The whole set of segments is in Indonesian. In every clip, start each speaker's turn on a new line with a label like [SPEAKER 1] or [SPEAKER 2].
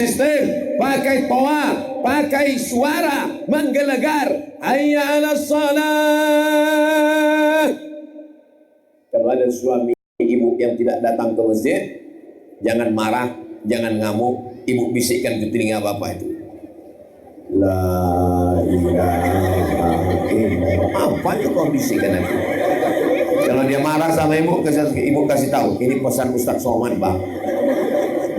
[SPEAKER 1] sistem, pakai toa, pakai suara menggelegar, hayya 'alas shalah. Kalau ada suami ibu yang tidak datang ke masjid, jangan marah, jangan ngamuk, ibu bisikkan ke telinga bapak itu, la ilaha illallah. Apanya kau bisikkan aku? Kalau dia marah sama ibu kasih tahu, ini pesan Ustaz Somad, Bang.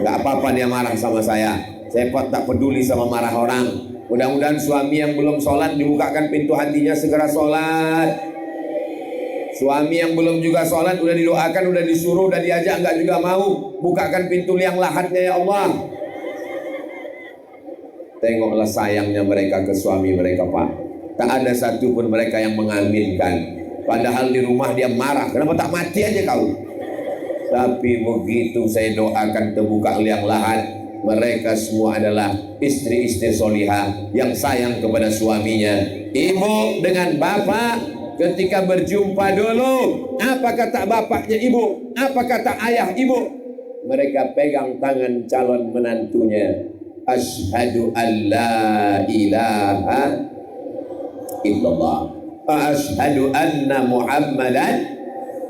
[SPEAKER 1] Gak apa-apa dia marah sama saya tak peduli sama marah orang. Mudah-mudahan suami yang belum sholat dibukakan pintu hatinya, segera sholat. Suami yang belum juga sholat, udah didoakan, udah disuruh, udah diajak, nggak juga mau, bukakan pintu liang lahatnya ya Allah. Tengoklah sayangnya mereka ke suami mereka, Pak. Tak ada satupun mereka yang mengaminkan. Padahal di rumah dia marah, kenapa tak mati aja kau? Tapi begitu saya doakan terbuka liang lahat, mereka semua adalah istri-istri solihah yang sayang kepada suaminya. Ibu dengan bapak ketika berjumpa dulu, apa kata bapaknya ibu? Apa kata ayah ibu? Mereka pegang tangan calon menantunya. Asyhadu an la ilaha illallah, asyhadu anna Muhammadan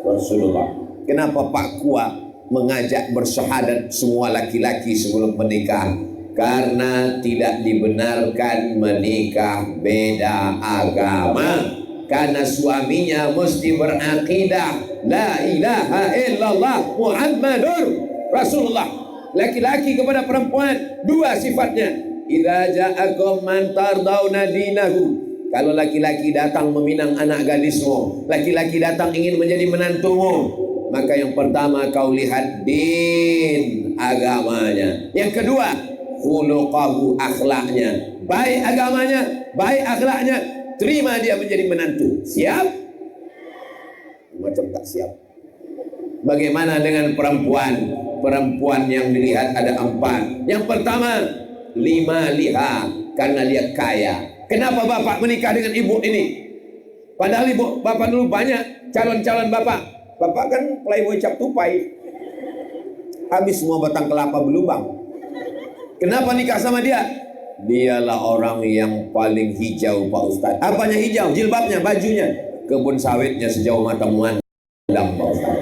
[SPEAKER 1] Rasulullah. Kenapa Pak Kua mengajak bersyahadat semua laki-laki sebelum menikah? Karena tidak dibenarkan menikah beda agama. Karena suaminya mesti berakidah la ilaha illallah Muhammadur Rasulullah. Laki-laki kepada perempuan dua sifatnya. Idza ja'akum man tardawna dinahu. Kalau laki-laki datang meminang anak gadismu, laki-laki datang ingin menjadi menantumu, maka yang pertama kau lihat din agamanya. Yang kedua khuluqahu, akhlaknya. Baik agamanya, baik akhlaknya, terima dia menjadi menantu. Siap? Macam tak siap. Bagaimana dengan perempuan? Perempuan yang dilihat ada 4. Yang pertama, 5 liha, karena dia kaya. Kenapa bapak menikah dengan ibu ini? Padahal ibu bapak dulu banyak calon-calon bapak. Bapak kan playboy cap tupai, habis semua batang kelapa berlubang. Kenapa nikah sama dia? Dialah orang yang paling hijau, Pak Ustaz. Apanya hijau? Jilbabnya, bajunya. Kebun sawitnya sejauh mata memandang, Pak Ustaz.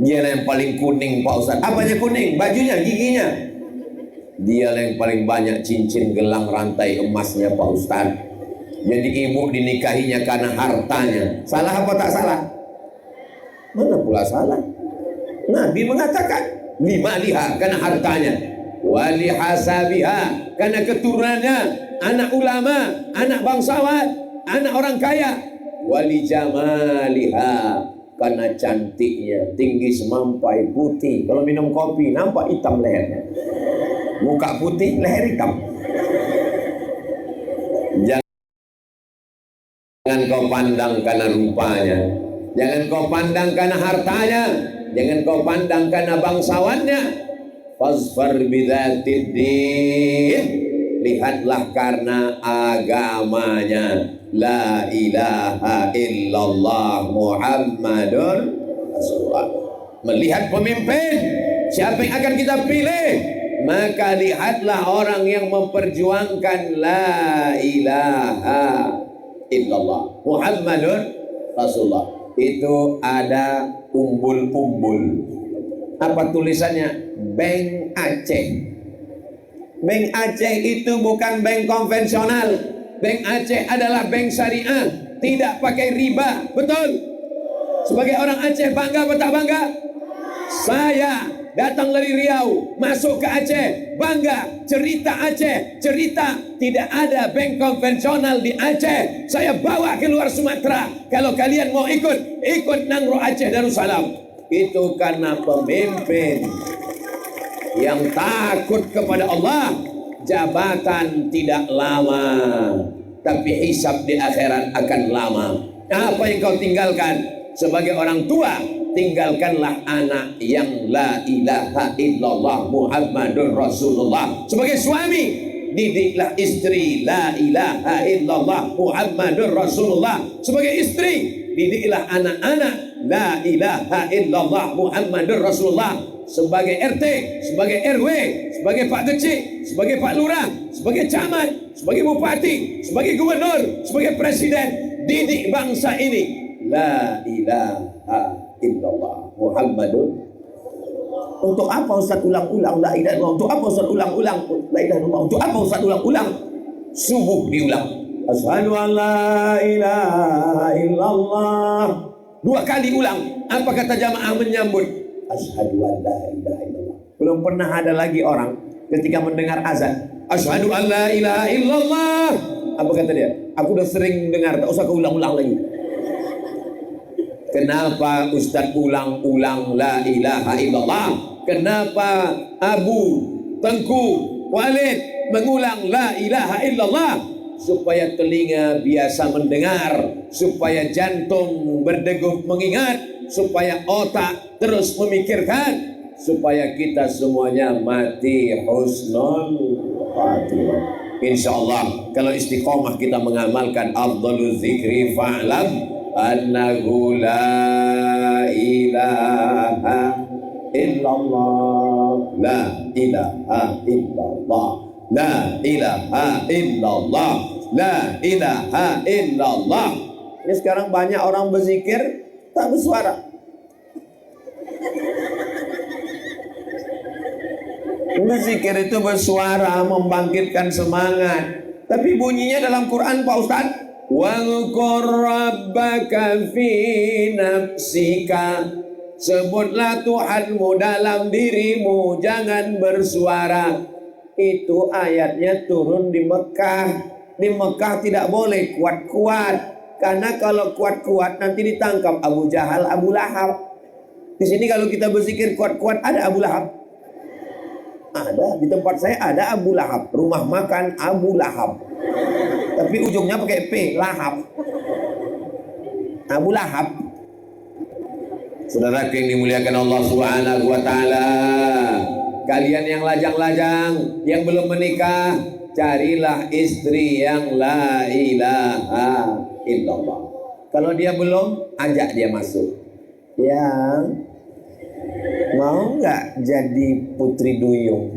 [SPEAKER 1] Dialah yang paling kuning, Pak Ustaz. Apanya kuning? Bajunya, giginya. Dialah yang paling banyak cincin, gelang, rantai emasnya, Pak Ustaz. Jadi ibu dinikahinya karena hartanya. Salah apa tak salah? Mana pula salah? Nabi mengatakan 5 liha karena hartanya, wali hasabiha karena keturunannya, anak ulama, anak bangsawan, anak orang kaya, wali jamaliha karena cantiknya, tinggi semampai, putih. Kalau minum kopi nampak hitam lehernya, muka putih, leher hitam. Jangan kau pandang karena rupanya, jangan kau pandang karena hartanya, jangan kau pandang karena bangsawannya. Fazfar bidzatid din, lihatlah karena agamanya. La ilaha illallah Muhammadur Rasulullah. Melihat pemimpin, siapa yang akan kita pilih? Maka lihatlah orang yang memperjuangkan la ilaha illallah Muhammadur Rasulullah. Itu ada umbul-umbul. Apa tulisannya? Bank Aceh. Bank Aceh itu bukan bank konvensional. Bank Aceh adalah bank syariah, tidak pakai riba. Betul? Sebagai orang Aceh bangga atau tak bangga? Saya datang dari Riau, masuk ke Aceh, bangga, cerita Aceh, cerita tidak ada bank konvensional di Aceh. Saya bawa ke luar Sumatera. Kalau kalian mau ikut, ikut Nangro Aceh Darussalam. Itu karena pemimpin yang takut kepada Allah. Jabatan tidak lama, tapi hisab di akhirat akan lama. Apa yang kau tinggalkan sebagai orang tua? Tinggalkanlah anak yang la ilaha illallah Muhammadur Rasulullah. Sebagai suami, didiklah istri la ilaha illallah Muhammadur Rasulullah. Sebagai istri, didiklah anak-anak la ilaha illallah Muhammadur Rasulullah. Sebagai RT, sebagai RW, sebagai Pak Kecik, sebagai Pak Lurah, sebagai camat, sebagai bupati, sebagai gubernur, sebagai presiden, didik bangsa ini. La ilaha illallah Muhammadun. Untuk apa Ustaz ulang-ulang la ilaha illallah? Untuk apa Ustaz ulang-ulang la ilaha illallah? Untuk apa Ustaz ulang-ulang? Subuh diulang. Asyhadu an la ilaha illallah. 2 kali ulang. Apa kata jamaah menyambut? Asyhadu an la ilaha illallah. Belum pernah ada lagi orang ketika mendengar azan, asyhadu an la ilaha illallah. Apa kata dia? Aku udah sering dengar, tak usah keulang-ulang lagi. Kenapa Ustaz ulang-ulang la ilaha illallah? Kenapa Abu Tengku Walid mengulang la ilaha illallah? Supaya telinga biasa mendengar, supaya jantung berdegup mengingat, supaya otak terus memikirkan, supaya kita semuanya mati husnul khatimah. Insyaallah kalau istiqomah kita mengamalkan afdhalul zikri fa'lam annahu la ilaha illallah, la ilaha illallah, la ilaha illallah, la ilaha illallah. Ini sekarang banyak orang berzikir tak bersuara. Berzikir itu bersuara, membangkitkan semangat, tapi bunyinya dalam Quran Pak Ustaz, wazkur rabbaka fi nafsika, sebutlah Tuhanmu dalam dirimu, jangan bersuara. Itu ayatnya turun di Mekah. Di Mekah tidak boleh kuat-kuat, karena kalau kuat-kuat nanti ditangkap Abu Jahal, Abu Lahab. Di sini kalau kita berzikir kuat-kuat, ada Abu Lahab? Ada. Di tempat saya ada Abu Lahab, rumah makan Abu Lahab, tapi ujungnya pakai P, Lahab. Abu Lahab. Saudara yang dimuliakan Allah Subhanahu wa taala, kalian yang lajang-lajang, yang belum menikah, carilah istri yang la ilaha illallah. Kalau dia belum, ajak dia masuk. Yang mau nggak jadi putri duyung?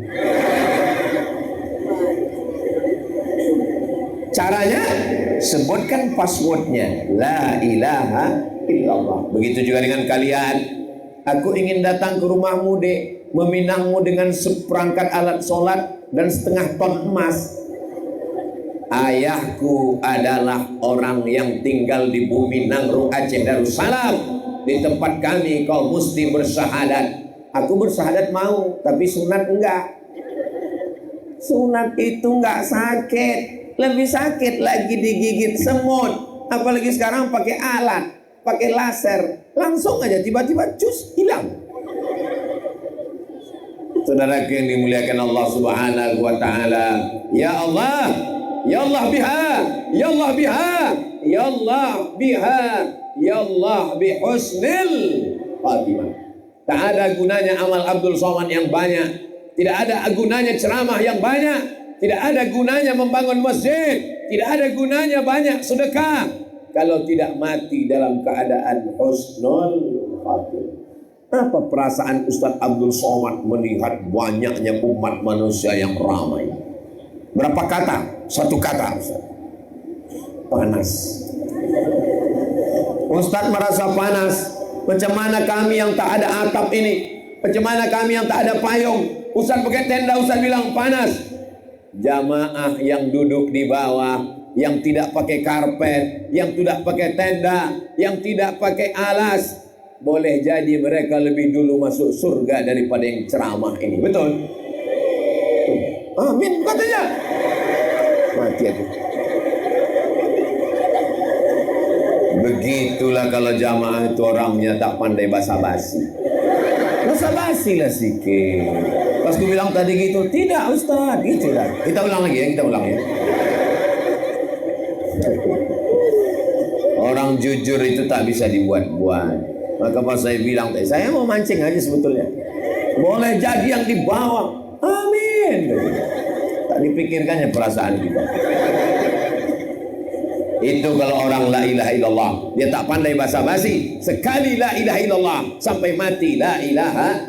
[SPEAKER 1] Caranya, sebutkan passwordnya, la ilaha illallah. Begitu juga dengan kalian. Aku ingin datang ke rumahmu, Dek, meminangmu dengan seperangkat alat sholat dan setengah ton emas. Ayahku adalah orang yang tinggal di bumi Nangro Aceh Darussalam. Di tempat kami kau mesti bersyahadat. Aku bersyahadat mau, tapi sunat enggak. Sunat itu enggak sakit, lebih sakit lagi digigit semut. Apalagi sekarang pakai alat, pakai laser, langsung aja tiba-tiba cus hilang. Saudara yang dimuliakan Allah Subhanahu wa taala, ya Allah, ya Allah biha, ya Allah biha, ya Allah biha, ya Allah bihusnil khatimah. Tak ada gunanya amal Abdul Somad yang banyak, tidak ada gunanya ceramah yang banyak, tidak ada gunanya membangun masjid, tidak ada gunanya banyak sedekah kalau tidak mati dalam keadaan husnul khatimah. Apa perasaan Ustaz Abdul Somad melihat banyaknya umat manusia yang ramai? Berapa kata? 1 kata, Ustaz. Panas. Ustaz merasa panas. Macam mana kami yang tak ada atap ini? Macam mana kami yang tak ada payung? Ustaz pakai tenda, Ustaz bilang panas. Jamaah yang duduk di bawah, yang tidak pakai karpet, yang tidak pakai tenda, yang tidak pakai alas, boleh jadi mereka lebih dulu masuk surga daripada yang ceramah ini. Betul? Amin katanya. Mati aku. Begitulah kalau jamaah itu orangnya tak pandai basa-basi. Basa-basi lah sikit. Pas aku bilang tadi gitu, tidak Ustaz, gitu lah. Kita ulang lagi ya, kita ulang ya. Orang jujur itu tak bisa dibuat-buat. Maka pas saya bilang, saya mau mancing aja sebetulnya. Boleh jadi yang di bawah. Amin. Tak dipikirkannya perasaan kita. Itu kalau orang la ilaha illallah, dia tak pandai basa-basi. Sekali la ilaha illallah sampai mati la ilaha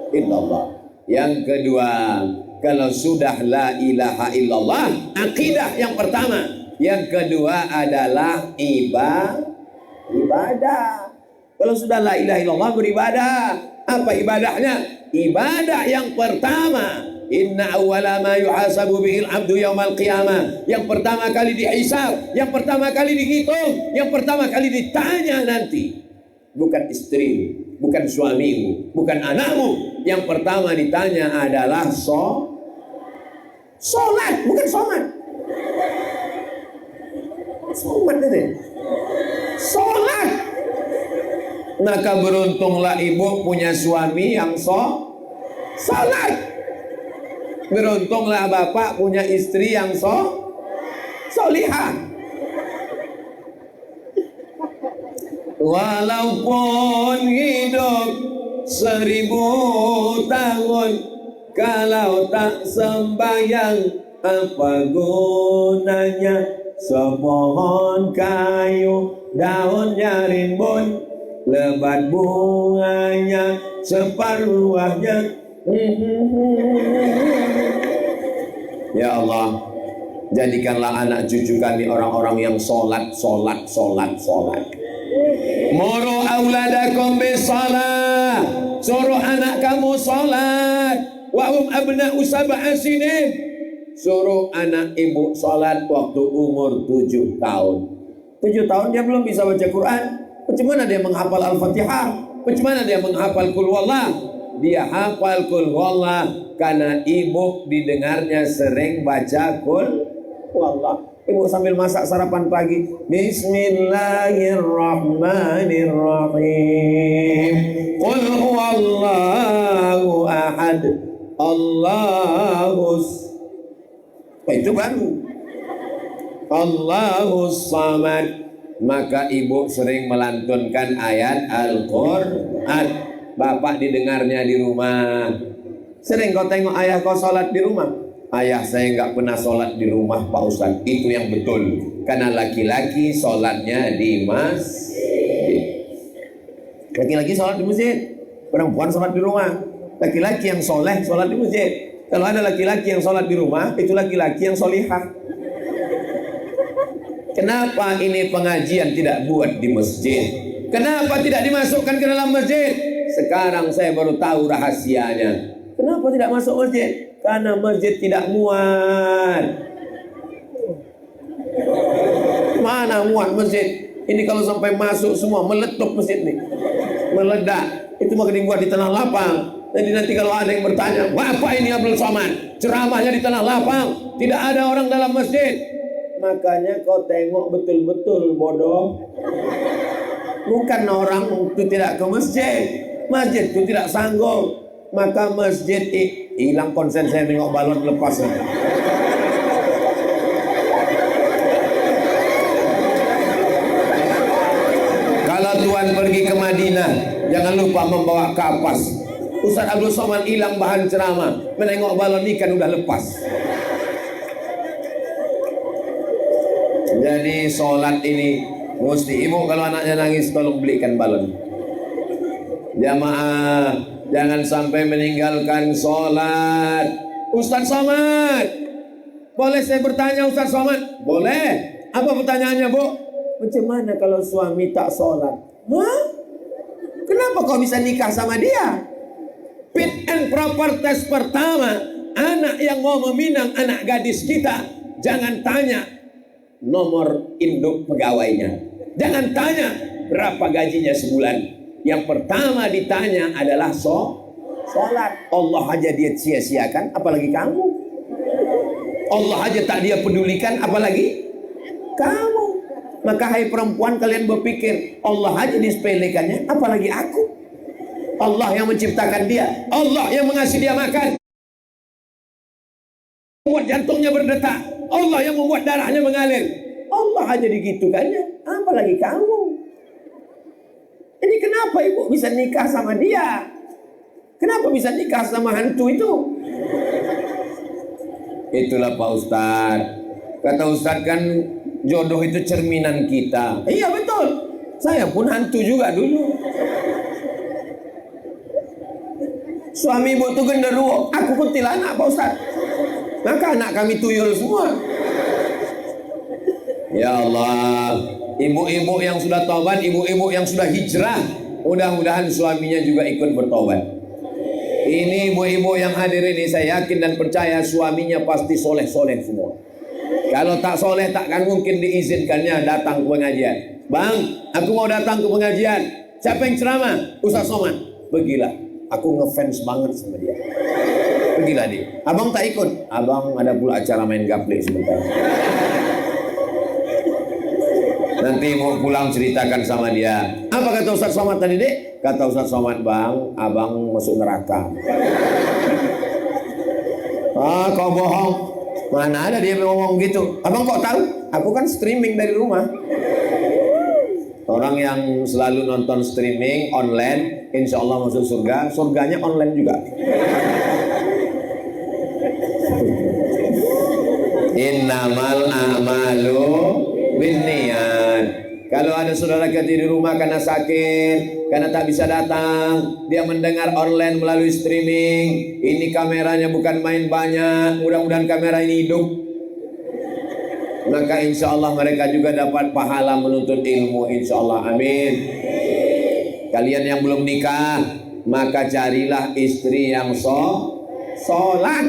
[SPEAKER 1] illallah. Yang kedua, Kalau sudah la ilaha illallah, akidah yang pertama. Yang kedua adalah ibadah. Kalau sudah la ilaha illallah, beribadah. Apa ibadahnya? Ibadah yang pertama, inna awwala ma yuhasabu bihil abdu yaumal qiyamah. Yang pertama kali dihisab, yang pertama kali dihitung, yang pertama kali ditanya nanti. Bukan istri, bukan suamimu, bukan anakmu. Yang pertama ditanya adalah sholat, bukan somat. Somat itu. Sholat. Maka beruntunglah ibu punya suami yang sholat. Beruntunglah bapak punya istri yang solihah. Walaupun hidup 1000 tahun, kalau tak sembahyang apa gunanya? Sepohon kayu daunnya rimbun, lebat bunganya separuhnya. Ya Allah, jadikanlah anak cucu kami orang-orang yang sholat. Muru auladakum bisalah, suruh anak kamu sholat. Wa abna'u sab'a sinin, suruh anak ibu sholat waktu umur 7 tahun. 7 tahun dia belum bisa baca Quran. Bagaimana dia menghafal Al-Fatihah? Bagaimana dia menghafal Qul Huwallah? Dia hafal Qul Huwallah karena ibu didengarnya sering baca Qul Huwallah. Ibu sambil masak sarapan pagi, Bismillahirrahmanirrahim. Qul huwallahu ahad, Allahus. Itu baru. Allahus samad. Maka ibu sering melantunkan ayat Al-Quran. Bapak didengarnya di rumah. Sering kau tengok ayah kau sholat di rumah? Ayah saya nggak pernah sholat di rumah Pak Ustadz. Itu yang betul. Karena laki-laki sholatnya di masjid. Laki-laki sholat di masjid, perempuan sholat di rumah. Laki-laki yang soleh sholat di masjid. Kalau ada laki-laki yang sholat di rumah, itu laki-laki yang solihah. Kenapa ini pengajian tidak buat di masjid? Kenapa tidak dimasukkan ke dalam masjid? Sekarang saya baru tahu rahasianya. Kenapa tidak masuk masjid? Karena masjid tidak muat. Mana muat masjid? Ini kalau sampai masuk semua meletup masjid nih, meledak. Itu maka dibuat di tanah lapang. Jadi nanti kalau ada yang bertanya, apa ini Abdul Somad? Ceramahnya di tanah lapang, tidak ada orang dalam masjid. Makanya kau tengok betul-betul bodoh. Bukan orang itu tidak ke masjid, masjid itu tidak sanggup. Maka masjid hilang konsen saya nengok balon lepas. Kalau Tuhan pergi ke Madinah, jangan lupa membawa kapas. Ustaz Abdul Somad hilang bahan ceramah, menengok balon ikan udah lepas. Jadi sholat ini mesti ibu kalau anaknya nangis tolong belikan balon. Jamaah, jangan sampai meninggalkan sholat. Ustaz Somad, boleh saya bertanya Ustaz Somad? Boleh. Apa pertanyaannya Bu? Macam mana kalau suami tak sholat? Hah? Kenapa kau bisa nikah sama dia? Fit and proper test pertama, anak yang mau meminang anak gadis kita, jangan tanya nomor induk pegawainya, jangan tanya berapa gajinya sebulan. Yang pertama ditanya adalah sholat. Allah aja dia sia-siakan, apalagi kamu. Allah aja tak dia pedulikan, apalagi kamu. Maka hai perempuan, kalian berpikir Allah aja disepelekannya, apalagi aku. Allah yang menciptakan dia, Allah yang mengasih dia makan, membuat jantungnya berdetak, Allah yang membuat darahnya mengalir. Allah aja digitukannya, apalagi kamu. Jadi kenapa ibu bisa nikah sama dia? Kenapa bisa nikah sama hantu itu? Itulah Pak Ustadz. Kata Ustadz kan jodoh itu cerminan kita. Iya betul. Saya pun hantu juga dulu. Suami ibu itu genderuwo, aku kuntilanak Pak Ustadz. Maka anak kami tuyul semua. Ya Allah, ibu-ibu yang sudah taubat, ibu-ibu yang sudah hijrah, mudah-mudahan suaminya juga ikut bertobat. Ini ibu-ibu yang hadir ini, saya yakin dan percaya suaminya pasti soleh-soleh semua. Kalau tak soleh takkan mungkin diizinkannya datang ke pengajian. Bang, aku mau datang ke pengajian. Siapa yang ceramah? Ustaz Somad. Pergilah. Aku ngefans banget sama dia. Pergilah dia. Abang tak ikut. Abang ada pula acara main gaple sebentar. Nanti mau pulang ceritakan sama dia. Apa kata Ustaz Somad tadi, Dek? Kata Ustaz Somad, Bang, abang masuk neraka. Ah, kau bohong. Mana ada dia ngomong gitu? Abang kok tahu? Aku kan streaming dari rumah. Orang yang selalu nonton streaming online, insya Allah masuk surga. Surganya online juga. Innamal a'malu binniyat. Kalau ada saudara kita di rumah karena sakit, karena tak bisa datang, dia mendengar online melalui streaming. Ini kameranya bukan main banyak, mudah-mudahan kamera ini hidup. Maka insya Allah mereka juga dapat pahala menuntut ilmu, insya Allah, amin. Kalian yang belum nikah, maka carilah istri yang sholat.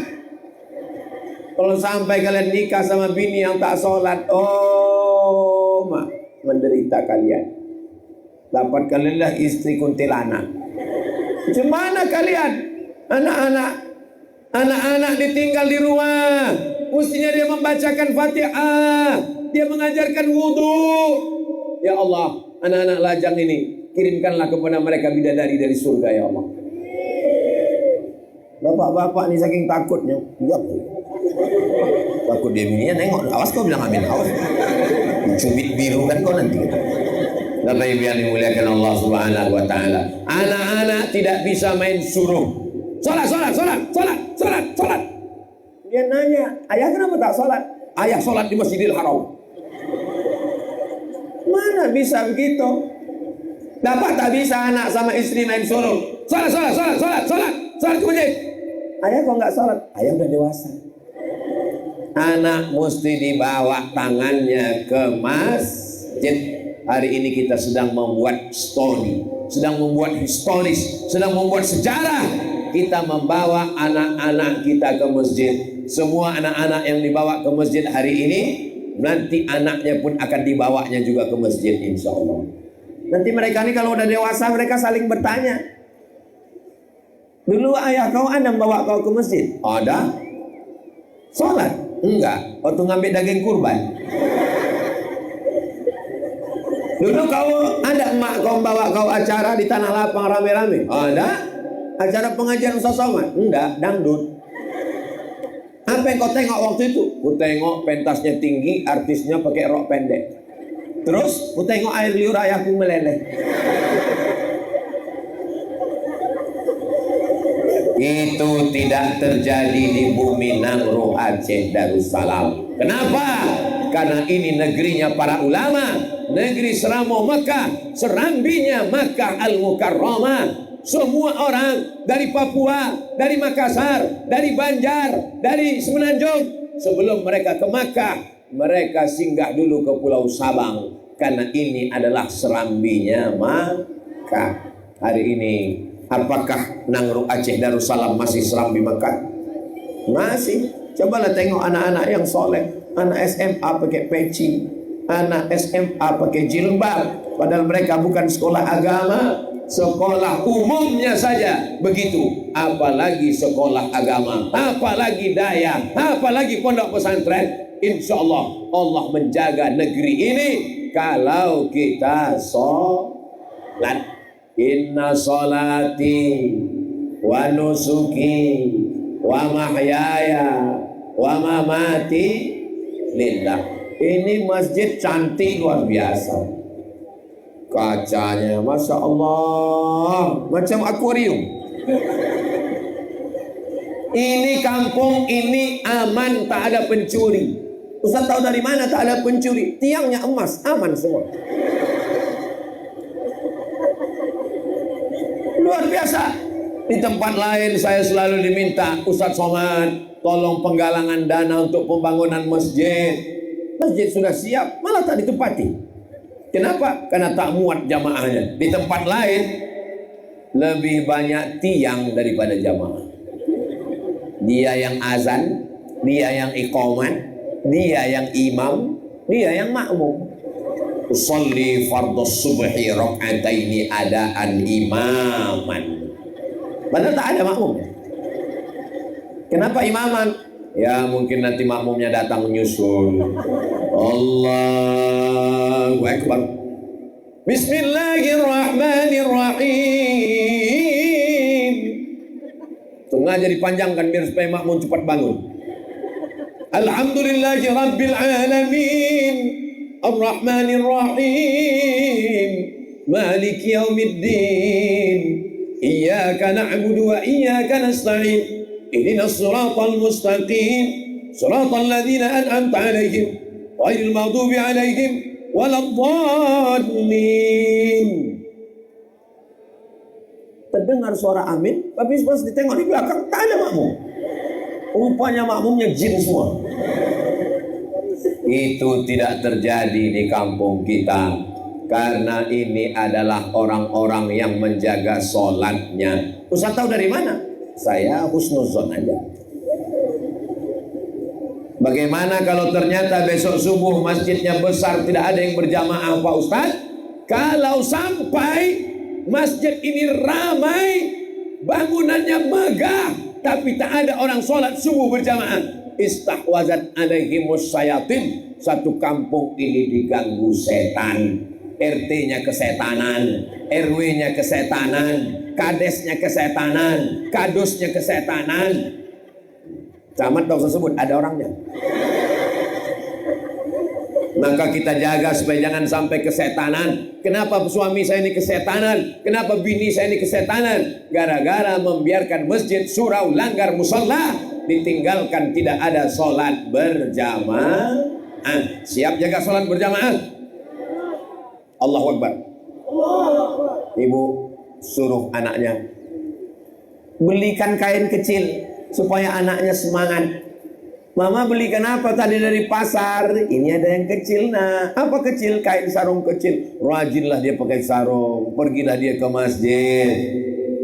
[SPEAKER 1] Kalau sampai kalian nikah sama bini yang tak sholat, oh mak, menderita kalian. Dapat kalianlah istri kuntilanak. Gimana kalian? Anak-anak ditinggal di rumah. Mestinya dia membacakan Fatihah, dia mengajarkan wudhu. Ya Allah, anak-anak lajang ini kirimkanlah kepada mereka bidadari dari surga, ya Allah. Bapak-bapak ini saking takutnya, diam. Takut dia bininya nengok, awas kau bilang amin, awas. Cubit biru kan kau nanti. Bapak Ibu yang dimuliakan Allah Subhanahu wa taala. Anak-anak tidak bisa main suruh. Salat. Dia nanya, ayah kenapa tak salat? Ayah salat di Masjidil Haram. Mana bisa begitu? Dapat tak bisa anak sama istri main suruh? Salat ke masjid. Ayah kok nggak salat? Ayah udah dewasa. Anak mesti dibawa tangannya ke masjid. Hari ini kita sedang membuat story, sedang membuat historis, sedang membuat sejarah. Kita membawa anak-anak kita ke masjid. Semua anak-anak yang dibawa ke masjid hari ini, nanti anaknya pun akan dibawanya juga ke masjid, insya Allah. Nanti mereka ini kalau udah dewasa, mereka saling bertanya. Dulu ayah kau ada membawa kau ke masjid? Ada. Sholat? Enggak. Waktu ngambil daging kurban. Dulu kau ada emak kau bawa kau acara di Tanah Lapang rame-rame? Ada. Acara pengajian Ustaz Somad? Enggak, dangdut. Apa yang kau tengok waktu itu? Ku tengok pentasnya tinggi, artisnya pakai rok pendek. Terus ku tengok air liur ayahku meleleh. Itu tidak terjadi di bumi Nangro Aceh Darussalam. Kenapa? Karena ini negerinya para ulama, negeri Seramo Mekah, serambinya Makkah Al-Mukarramah. Semua orang dari Papua, dari Makassar, dari Banjar, dari Semenanjung, sebelum mereka ke Makkah, mereka singgah dulu ke Pulau Sabang, karena ini adalah serambinya Makkah. Hari ini apakah Nangro Aceh Darussalam masih serambi Makkah? Masih. Cobalah tengok anak-anak yang soleh, anak SMA pakai peci, anak SMA pakai jilbab, padahal mereka bukan sekolah agama. Sekolah umumnya saja begitu, apalagi sekolah agama, apalagi daya, apalagi pondok pesantren. Insya Allah Allah menjaga negeri ini kalau kita sholat. Inna sholati wa nusuki wa mahyaya wa mamati lillah. Ini masjid cantik luar biasa. Kacanya, Masya Allah, macam akuarium. Ini kampung ini aman, tak ada pencuri. Ustaz tahu dari mana tak ada pencuri? Tiangnya emas, aman semua. Luar biasa. Di tempat lain saya selalu diminta, Ustadz Somad, tolong penggalangan dana untuk pembangunan masjid. Masjid sudah siap, malah tak ditempati. Kenapa? Karena tak muat jamaahnya. Di tempat lain lebih banyak tiang daripada jamaah. Dia yang azan, dia yang iqamat, dia yang imam, dia yang makmum. Usolli fardhus subhi rak'ataini adaan imaman. Padahal tak ada makmum. Kenapa imaman? Ya mungkin nanti makmumnya datang menyusul. Allahu Akbar. Bismillahirrahmanirrahim. Sengaja dipanjangkan biar supaya makmum cepat bangun. Alhamdulillahi rabbil alamin. Ar-Rahmanir-Rahim. Maliki yaumiddin. Iyyaka na'budu wa iyyaka nasta'in. Ihdinas siratal mustaqim. Siratal ladzina an'amta 'alaihim ghairil maghdubi 'alaihim waladdallin. Terdengar suara amin, tapi pas ditengok di belakang tak ada makmum. Rupanya makmumnya jin semua. Itu tidak terjadi di kampung kita, karena ini adalah orang-orang yang menjaga sholatnya. Ustaz tahu dari mana? Saya husnuzon aja. Bagaimana kalau ternyata besok subuh masjidnya besar, tidak ada yang berjamaah Pak Ustaz? Kalau sampai masjid ini ramai, bangunannya megah, tapi tak ada orang sholat subuh berjamaah, istahwazat alaihimus syayatin. Satu kampung ini diganggu setan. RT-nya kesetanan, RW-nya kesetanan, kadesnya kesetanan, kadusnya kesetanan. Camat tak usah sebut, ada orangnya. Maka kita jaga supaya jangan sampai kesetanan. Kenapa suami saya ini kesetanan? Kenapa bini saya ini kesetanan? Gara-gara membiarkan masjid surau, langgar musola, ditinggalkan, tidak ada sholat berjamaah. Siap jaga sholat berjamaah? Allahu Akbar. Ibu suruh anaknya belikan kain kecil supaya anaknya semangat. Mama belikan apa tadi dari pasar? Ini ada yang kecil nak. Apa kecil? Kain sarung kecil. Rajinlah dia pakai sarung. Pergilah dia ke masjid.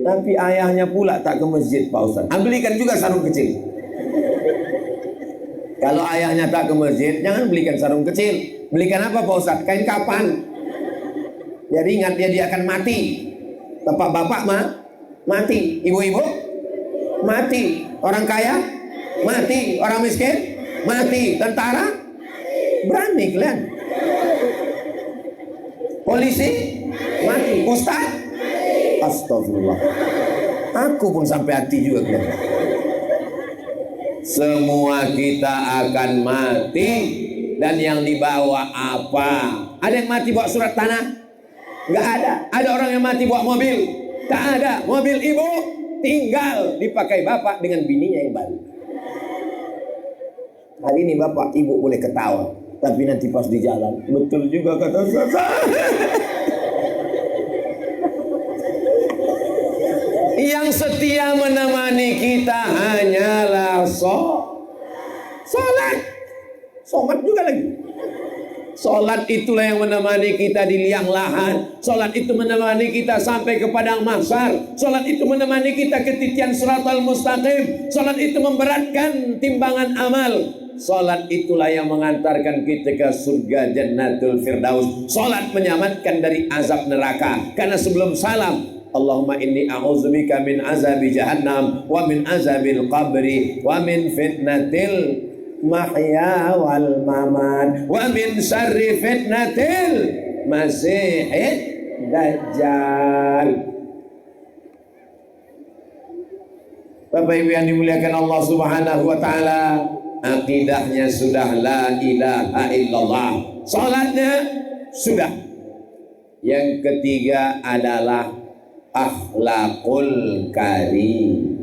[SPEAKER 1] Tapi ayahnya pula tak ke masjid Pak Ustaz. Belikan juga sarung kecil. Kalau ayahnya tak ke masjid, jangan belikan sarung kecil. Belikan apa Pak Ustaz? Kain kapan? Jadi ingat dia akan mati. Bapak-bapak mati. Ibu-ibu mati. Orang kaya mati. Orang miskin mati. Tentara berani kalian. Polisi mati. Ustaz astagfirullah. Aku pun sampai hati juga kalian. Semua kita akan mati. Dan yang dibawa apa? Ada yang mati bawa surat tanah? Enggak ada. Ada orang yang mati bawa mobil? Tak ada. Mobil ibu tinggal dipakai bapak dengan bininya yang baru. Hari ini bapak ibu boleh ketawa, tapi nanti pas di jalan betul juga kata Sasa. Yang setia menemani kita hanyalah sholat. Sholat juga lagi. Sholat itulah yang menemani kita di liang lahan. Sholat itu menemani kita sampai ke padang mahsyar. Sholat itu menemani kita ke titian siratal mustaqim. Sholat itu memberatkan timbangan amal. Sholat itulah yang mengantarkan kita ke surga Jannatul Firdaus. Sholat menyelamatkan dari azab neraka. Karena sebelum salam, Allahumma inni a'udzubika min azabi jahannam wa min azabil qabri wa min fitnatil mahya wal mamat wa min syarri fitnatil masihid dajjal. Bapak Ibu yang dimuliakan Allah Subhanahu wa taala, akidahnya sudah la ilaha illallah, salatnya sudah. Yang ketiga adalah akhlakul karim.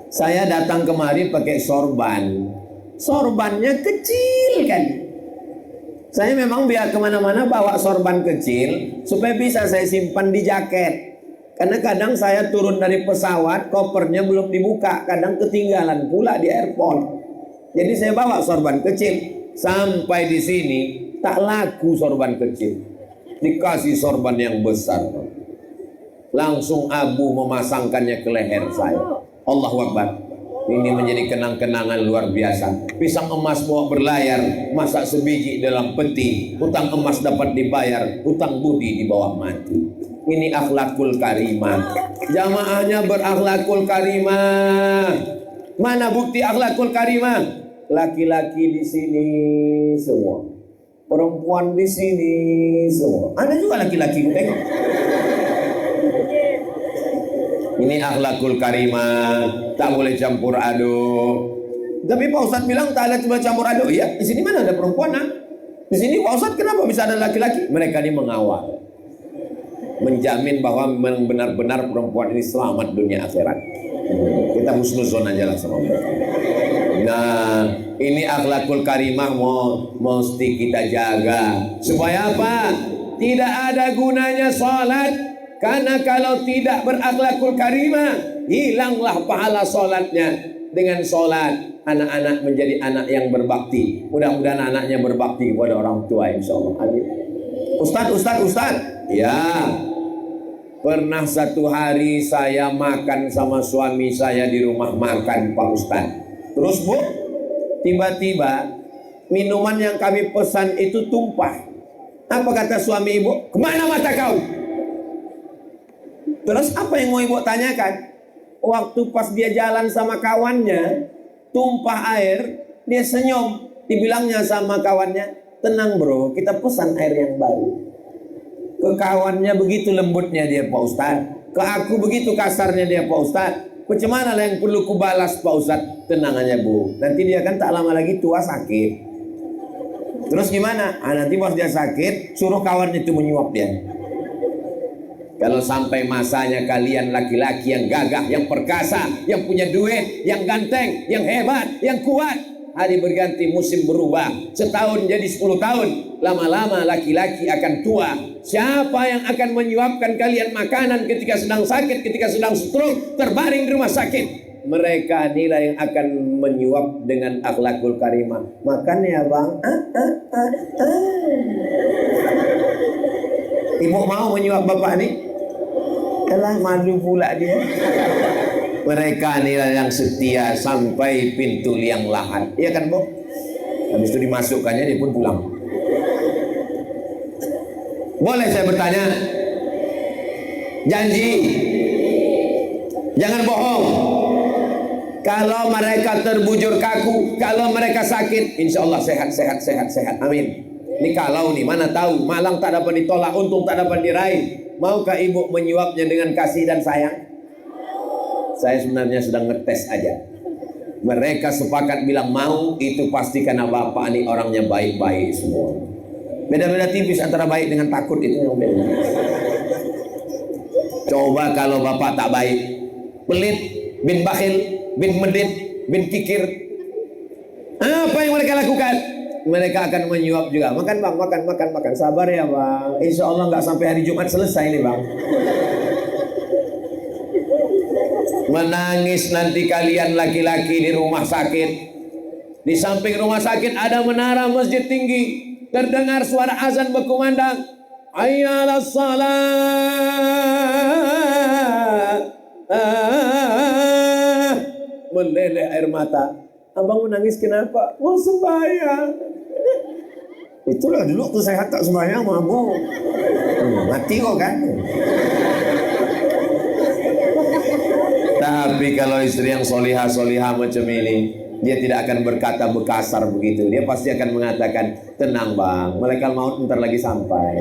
[SPEAKER 1] Saya datang kemari pakai sorban. Sorbannya kecil kan. Saya memang biar kemana-mana bawa sorban kecil supaya bisa saya simpan di jaket. Karena kadang saya turun dari pesawat, kopernya belum dibuka, kadang ketinggalan pula di airport. Jadi saya bawa sorban kecil. Sampai di sini tak laku sorban kecil, dikasih sorban yang besar. Langsung Abu memasangkannya ke leher saya. Allahu Akbar. Ini menjadi kenang-kenangan luar biasa. Pisang emas bawa berlayar, masak sebiji dalam peti. Hutang emas dapat dibayar, hutang budi dibawa mati. Ini akhlakul karimah. Jamaahnya berakhlakul karimah. Mana bukti akhlakul karimah? Laki-laki di sini semua, perempuan di sini semua. Ada juga laki-laki, tengok. Ini akhlakul karimah, tak boleh campur aduk. Tapi Pak Ustadz bilang tak ada cuma campur aduk. Ya, di sini mana ada perempuan? Di sini Pak Ustadz kenapa bisa ada laki-laki? Mereka ini mengawal, menjamin bahwa benar-benar perempuan ini selamat dunia akhirat. Kita husnuzon aja lah sama mereka. Nah, ini akhlakul karimah mesti kita jaga. Supaya apa? Tidak ada gunanya sholat. Karena kalau tidak berakhlakul karimah, hilanglah pahala sholatnya. Dengan sholat, anak-anak menjadi anak yang berbakti. Mudah-mudahan anaknya berbakti kepada orang tua, insya Allah. Amin. Ustaz. Ya, pernah satu hari saya makan sama suami saya di rumah makan Pak Ustaz. Terus Bu, tiba-tiba minuman yang kami pesan itu tumpah. Apa kata suami ibu? Kemana mata kau? Terus apa yang mau ibu tanyakan? Waktu pas dia jalan sama kawannya, tumpah air, dia senyum. Dibilangnya sama kawannya, tenang bro, kita pesan air yang baru. Ke kawannya begitu lembutnya dia Pak Ustaz. Ke aku begitu kasarnya dia Pak Ustaz. Bagaimana lah yang perlu kubalas Pak Ustaz? Tenang aja Bu, nanti dia kan tak lama lagi tua sakit. Terus gimana? Nanti pas dia sakit, suruh kawannya itu menyuap dia. Kalau sampai masanya kalian laki-laki yang gagah, yang perkasa, yang punya duit, yang ganteng, yang hebat, yang kuat, hari berganti musim berubah, setahun jadi 10 tahun, lama-lama laki-laki akan tua. Siapa yang akan menyuapkan kalian makanan ketika sedang sakit, ketika sedang stroke, terbaring di rumah sakit? Mereka inilah yang akan menyuap dengan akhlakul karimah. Makan ya bang. Ibu mau menyuap bapak nih? Alah, malu pula dia. Mereka inilah yang setia sampai pintu liang lahat. Iya kan Bu? Habis itu dimasukkannya dia pun pulang. Boleh saya bertanya? Janji, jangan bohong. Kalau mereka terbujur kaku, kalau mereka sakit, insya Allah sehat. Amin. Ini kalau nih, mana tahu malang tak dapat ditolak, untung tak dapat diraih. Maukah ibu menyuapnya dengan kasih dan sayang? Saya sebenarnya sedang ngetes aja. Mereka sepakat bilang mau, itu pasti karena bapak ini orangnya baik-baik semua. Beda-beda tipis antara baik dengan takut, itu yang beda. Coba kalau bapak tak baik, pelit, bin bakhil, bin medit, bin kikir, apa yang mereka lakukan? Mereka akan menyuap juga. Makan bang, makan. Sabar ya bang. Insya Allah nggak sampai hari Jumat selesai nih bang. Menangis nanti kalian laki-laki di rumah sakit. Di samping rumah sakit ada menara masjid tinggi. Terdengar suara azan berkumandang. Hayya 'alas shalah. Meleleh air mata. Abang menangis kenapa? Mau sembahyang. Itulah dulu tuh saya tak sembahyang mabuk. Mati kok kan. Tapi kalau istri yang solihah macam ini, dia tidak akan berkata bekasar begitu. Dia pasti akan mengatakan, tenang bang, malaikat maut bentar lagi sampai.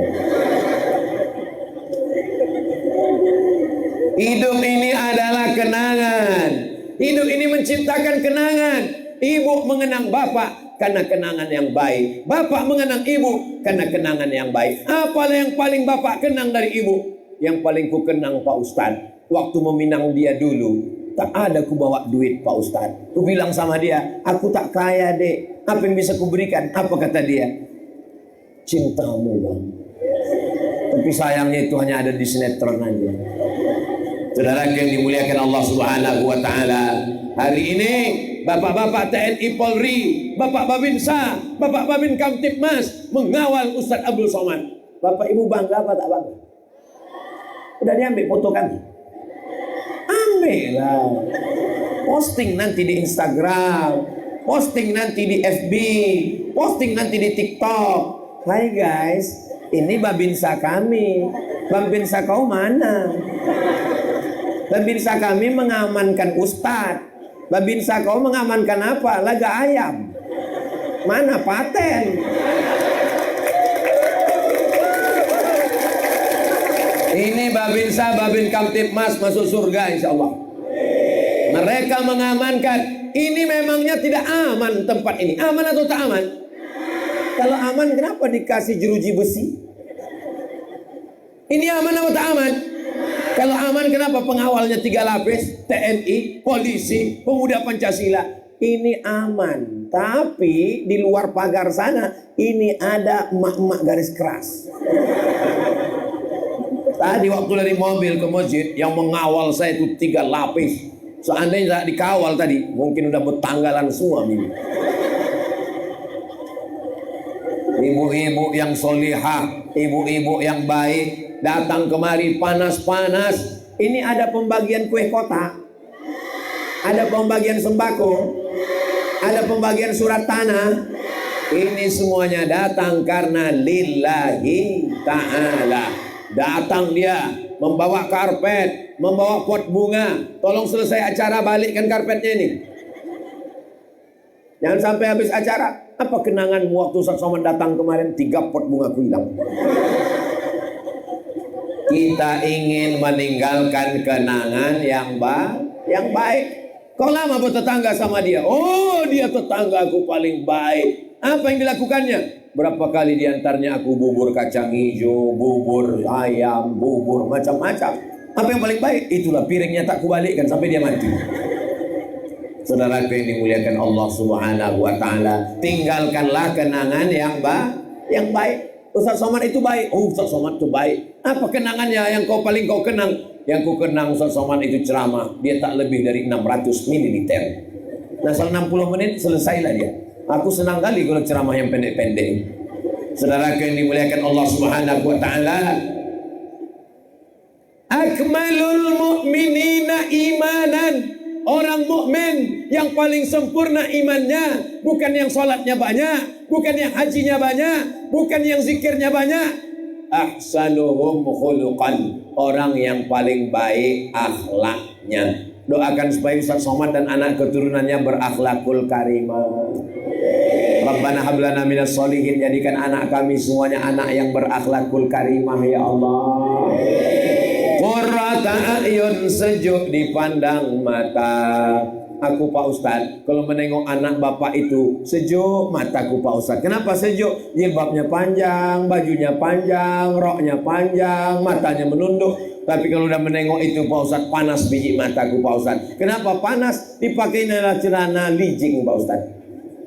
[SPEAKER 1] Hidup ini adalah kenangan. Hidup ini menciptakan kenangan. Ibu mengenang bapak karena kenangan yang baik. Bapak mengenang ibu karena kenangan yang baik. Apalah yang paling bapak kenang dari ibu? Yang paling ku kenang Pak Ustadz, waktu meminang dia dulu, tak ada ku bawa duit Pak Ustadz. Ku bilang sama dia, aku tak kaya dek, apa yang bisa ku berikan? Apa kata dia? Cintamu bang. Tapi sayangnya itu hanya ada di sinetron aja. Saudara yang dimuliakan Allah Subhanahu wa taala, hari ini Bapak-bapak TNI Polri, Bapak Babinsa, Bapak Babin Kamtibmas mengawal Ustadz Abdul Somad. Bapak Ibu bangga apa tak bangga? Udah diambil foto kami? Ambil lah. Posting nanti di Instagram, posting nanti di FB, posting nanti di TikTok. Hai guys, ini Babinsa kami. Babinsa kau mana? Babinsa kami mengamankan Ustadz. Babinsa kau mengamankan apa? Laga ayam. Mana paten? Ini Babinsa, Babin Kamtibmas masuk surga insya Allah. Mereka mengamankan. Ini memangnya tidak aman tempat ini. Aman atau tak aman? Kalau aman kenapa dikasih jeruji besi? Ini aman atau tak aman? Kalau aman kenapa pengawalnya 3 lapis? TNI, polisi, pemuda Pancasila. Ini aman. Tapi di luar pagar sana ini ada emak-emak garis keras. Tadi waktu dari mobil ke masjid, yang mengawal saya itu 3 lapis. Seandainya tak dikawal tadi, mungkin udah bertanggalan semua ini. Ibu-ibu yang solihah, ibu-ibu yang baik, datang kemari panas-panas. Ini ada pembagian kue kotak, ada pembagian sembako, ada pembagian surat tanah. Ini semuanya datang karena lillahi ta'ala. Datang dia membawa karpet, membawa pot bunga. Tolong selesai acara balikkan karpetnya ini. Jangan sampai habis acara. Apa kenanganmu waktu Ustaz Somad datang kemarin? 3 pot bunga ku hilang. Kita ingin meninggalkan kenangan yang baik. Kau lama bertetangga sama dia. Oh, dia tetanggaku paling baik. Apa yang dilakukannya? Berapa kali diantaranya aku bubur kacang hijau, bubur ayam, bubur macam-macam. Apa yang paling baik? Itulah piringnya tak kubalikkan sampai dia mati. Saudara yang dimuliakan Allah Subhanahu wa taala, tinggalkanlah kenangan yang baik. Ustaz Somad itu baik. Oh, Ustaz Somad itu baik. Apa kenangannya yang kau paling kau kenang? Yang ku kenang Ustaz Somad itu ceramah. Dia tak lebih dari 600 ml. Nah, 60 menit selesailah dia. Aku senang kali kalau ceramah yang pendek-pendek. Saudara yang dimuliakan Allah Subhanahu wa taala, akmalul mu'minina imanan. Orang mukmin yang paling sempurna imannya, bukan yang sholatnya banyak, bukan yang hajinya banyak, bukan yang zikirnya banyak. Ahsanuhum khuluqan, orang yang paling baik akhlaknya. Doakan supaya Ustaz Somad dan anak keturunannya berakhlakul karimah. Rabbana hablana minas solihin, jadikan anak kami semuanya anak yang berakhlakul karimah ya Allah. Qurrata a'yun, sejuk dipandang mata. Aku Pak Ustadz, kalau menengok anak bapak itu sejuk mataku Pak Ustadz. Kenapa sejuk? Jilbabnya panjang, bajunya panjang, roknya panjang, matanya menunduk. Tapi kalau udah menengok itu Pak Ustadz, panas biji mataku Pak Ustadz. Kenapa panas? Dipakai celana lijing Pak Ustadz.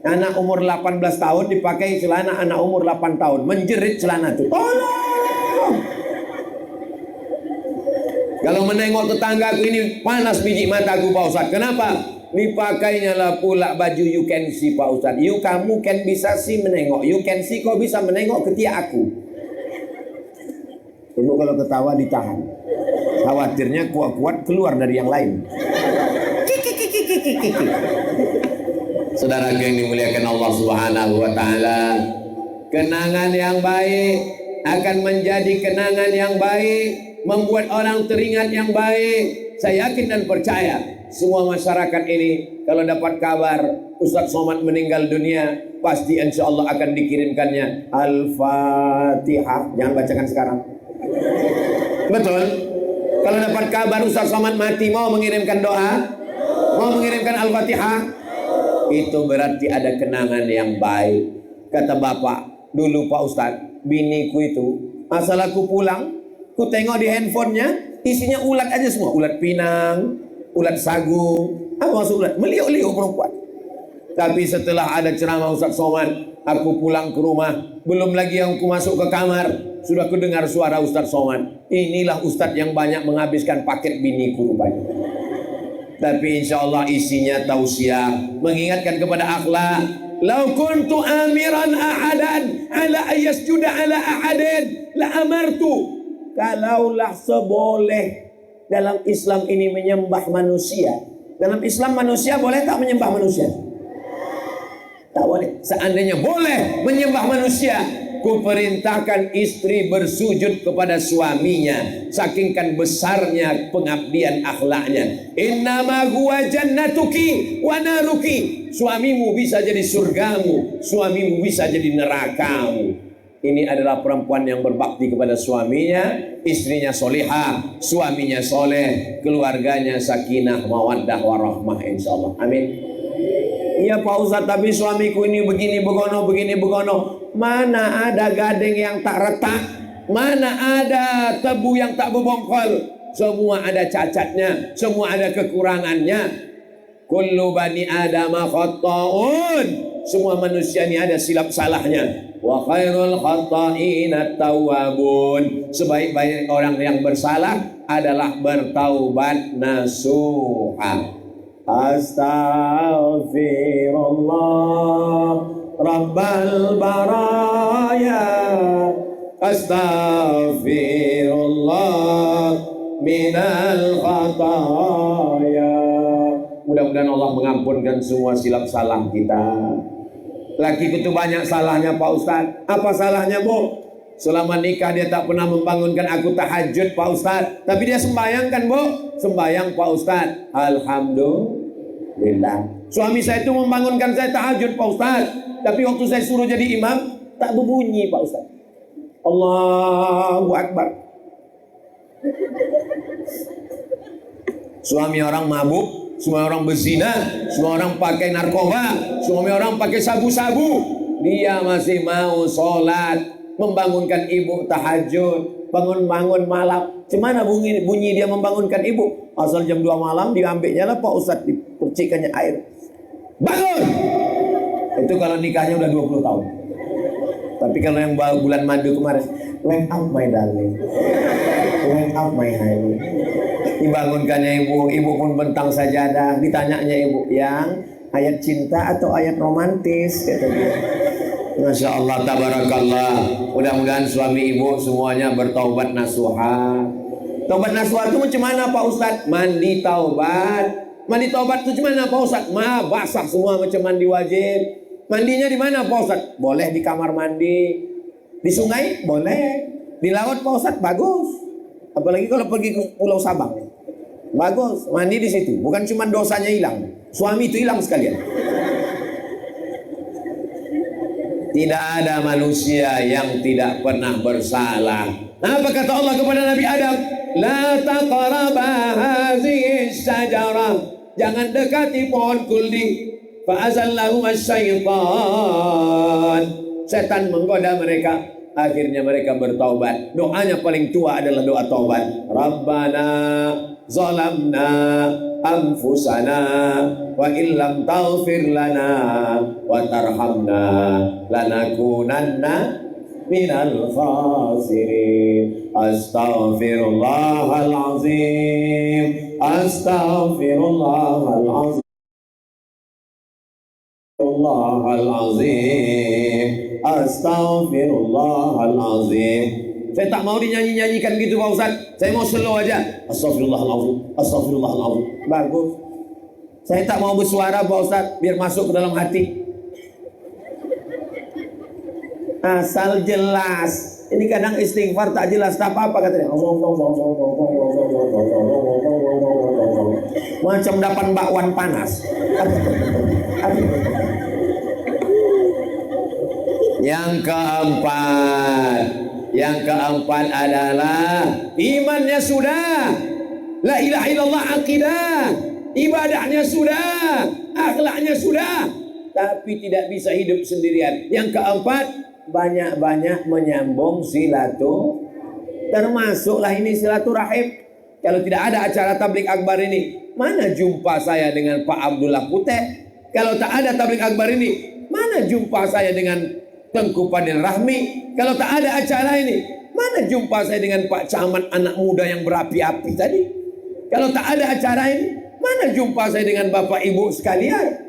[SPEAKER 1] Anak umur 18 tahun dipakai celana anak umur 8 tahun. Menjerit celana itu. Tolong! Kalau menengok tetanggaku ini panas biji mataku Pak Ustadz. Kenapa? Dipakainya lah pula baju you can see Pak Ustadz. You kamu can bisa sih menengok. You can see kau bisa menengok ketiak aku. Ibu kalau ketawa ditahan. Khawatirnya kuat-kuat keluar dari yang lain. Saudara yang dimuliakan Allah Subhanahu wa taala, kenangan yang baik akan menjadi kenangan yang baik, membuat orang teringat yang baik. Saya yakin dan percaya semua masyarakat ini kalau dapat kabar Ustaz Somad meninggal dunia, pasti insya Allah akan dikirimkannya Al-Fatihah. Jangan bacakan sekarang. Betul? Kalau dapat kabar Ustaz Somad mati, mau mengirimkan doa, mau mengirimkan Al-Fatihah, itu berarti ada kenangan yang baik. Kata bapak dulu Pak Ustaz, biniku itu asal aku pulang, ku tengok di handphonenya isinya ulat aja semua. Ulat pinang, ulat sagu. Apa maksud ulat? Meliuk-liuk perempuan. Tapi setelah ada ceramah Ustaz Somad, aku pulang ke rumah, belum lagi aku masuk ke kamar, sudah kudengar suara Ustaz Somad. Inilah Ustaz yang banyak menghabiskan paket biniku rupanya. Tapi insya Allah isinya tausiah, mengingatkan kepada akhlak. Lau kuntu amiran ahadan ala ayasjuda ala ahadin la amartu. Kalaulah seboleh dalam Islam ini menyembah manusia. Dalam Islam manusia boleh tak menyembah manusia? Tak boleh. Seandainya boleh menyembah manusia, kuperintahkan istri bersujud kepada suaminya. Sakingkan besarnya pengabdian akhlaknya. Innama huwa jannatuki wa naruki. Suamimu bisa jadi surgamu, suamimu bisa jadi nerakamu. Ini adalah perempuan yang berbakti kepada suaminya, istrinya solihah, suaminya soleh, keluarganya sakinah, mawaddah, warahmah, insyaallah. Amin. Iya Pak Ustaz, tapi suamiku ini begini begono, begini begono. Mana ada gading yang tak retak, mana ada tebu yang tak berbongkol. Semua ada cacatnya, semua ada kekurangannya. Kullu bani adama khatta'un. Semua manusia ini ada silap salahnya. Wa khairul khatta'ina tawwabun. Sebaik-baik orang yang bersalah adalah bertaubat nasuha. Astaghfirullah Rabbal baraya. Astaghfirullah minal khataya. Mudah-mudahan Allah mengampunkan semua silap salah kita. Laki itu banyak salahnya Pak Ustaz. Apa salahnya Bu? Selama nikah dia tak pernah membangunkan aku tahajud Pak Ustaz. Tapi dia sembahyang kan Bu? Sembahyang Pak Ustaz. Alhamdulillah. Suami saya itu membangunkan saya tahajud Pak Ustaz. Tapi waktu saya suruh jadi imam, tak berbunyi Pak Ustaz. Allahu Akbar. Suami orang mabuk, semua orang berzina, semua orang pakai narkoba, semua orang pakai sabu-sabu. Dia masih mau sholat, membangunkan ibu tahajud, bangun-bangun malam. Cemana bunyi dia membangunkan ibu? Asal jam 2 malam diambilnya lah Pak Ustadz, dipercikannya air. Bangun! Itu kalau nikahnya udah 20 tahun. Tapi kalau yang bulan madu kemarin, wake up my darling, wake up my honey. Dibangunkannya ibu pun bentang sajadah. Ditanyanya ibu, yang ayat cinta atau ayat romantis? Kata dia. Masya Allah, tabarakallah. Mudah-mudahan suami ibu semuanya bertaubat nasuha. Taubat nasuha itu macam mana Pak Ustadz? Mandi taubat. Mandi taubat itu macam mana Pak Ustadz? Basah semua macam mandi wajib. Mandinya di mana Pak Ustadz? Boleh di kamar mandi. Di sungai? Boleh. Di laut Pak Ustadz? Bagus. Apalagi kalau pergi ke Pulau Sabang. Bagus, mandi di situ. Bukan cuma dosanya hilang, suami itu hilang sekalian. Tidak ada manusia yang tidak pernah bersalah. Apa kata Allah kepada Nabi Adam? La taqraba hadhihi syajarah. Jangan dekati pohon kuldi. Fa azallahu asyaitan. Setan menggoda mereka. Akhirnya mereka bertaubat. Doanya paling tua adalah doa taubat. Rabbana zalamna anfusana wa illam taghfir lana wa tarhamna lanakunanna minal khasirin. Astaghfirullahal azim. Astaghfirullahal azim. Astaghfirullahal azim. Astaghfirullahalazim. Saya tak mau dinyanyi-nyanyikan gitu Pak Ustaz. Saya mau slow aja. Astaghfirullahalazim. Astaghfirullahalazim. Bagus. Saya tak mau bersuara Pak Ustaz, biar masuk ke dalam hati. Asal jelas. Ini kadang istighfar tak jelas, tak apa-apa katanya. Macam dapat bakwan panas. Yang keempat adalah imannya sudah, la ilaha illallah akidah, ibadahnya sudah, akhlaknya sudah, tapi tidak bisa hidup sendirian. Yang keempat, banyak-banyak menyambung silaturahim. Termasuklah ini silaturahim. Kalau tidak ada acara tablik akbar ini, mana jumpa saya dengan Pak Abdullah Puteh? Kalau tak ada tablik akbar ini, mana jumpa saya dengan Tengku Fadil Rahmi? Kalau tak ada acara ini, Mana jumpa saya dengan Pak Camat, anak muda yang berapi-api tadi? Kalau tak ada acara ini, mana jumpa saya dengan Bapak Ibu sekalian?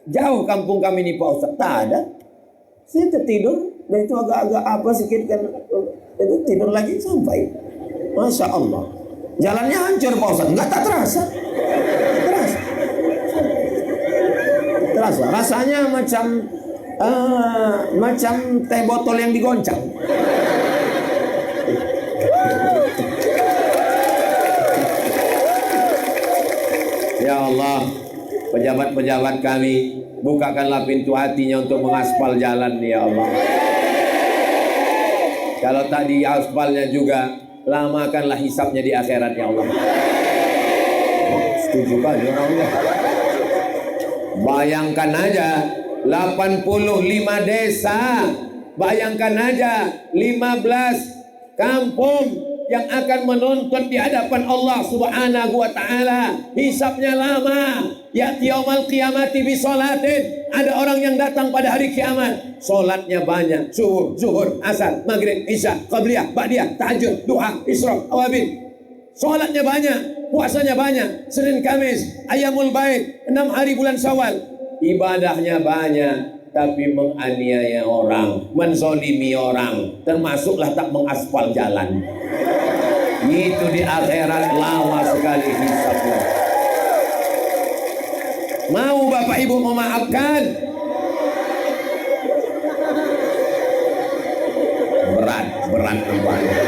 [SPEAKER 1] Jauh kampung kami ini Pak Ustaz. Tak ada. Saya tertidur, dan itu agak-agak apa sedikit kan, itu tidur lagi sampai. Masya Allah. Jalannya hancur Pak Ustaz. Enggak, tak terasa. Terasa. Terasa. Rasanya macam teh botol yang digoncang. Ya Allah, pejabat-pejabat kami, bukakanlah pintu hatinya untuk mengaspal jalan, ya Allah. Kalau tak di aspalnya juga, lamakanlah hisapnya di akhirat, ya Allah. Setuju kan orangnya? Bayangkan aja 85 desa, bayangkan aja 15 kampung yang akan menonton di hadapan Allah Subhanahu wa taala. Hisabnya lama. Ya'ti yaumal qiyamati bi sholatin. Ada orang yang datang pada hari kiamat, salatnya banyak, subuh, zuhur, asar, maghrib, isya, qabliyah, ba'diyah, tahajud, duha, isyraq, awabin. Salatnya banyak, puasanya banyak, Senin Kamis, Ayyamul Bait, 6 hari bulan Syawal. Ibadahnya banyak, tapi menganiaya orang, menzolimi orang, termasuklah tak mengaspal jalan. Itu di akhirat lama sekali hisabnya. Mau Bapak Ibu memaafkan? Berat nampaknya.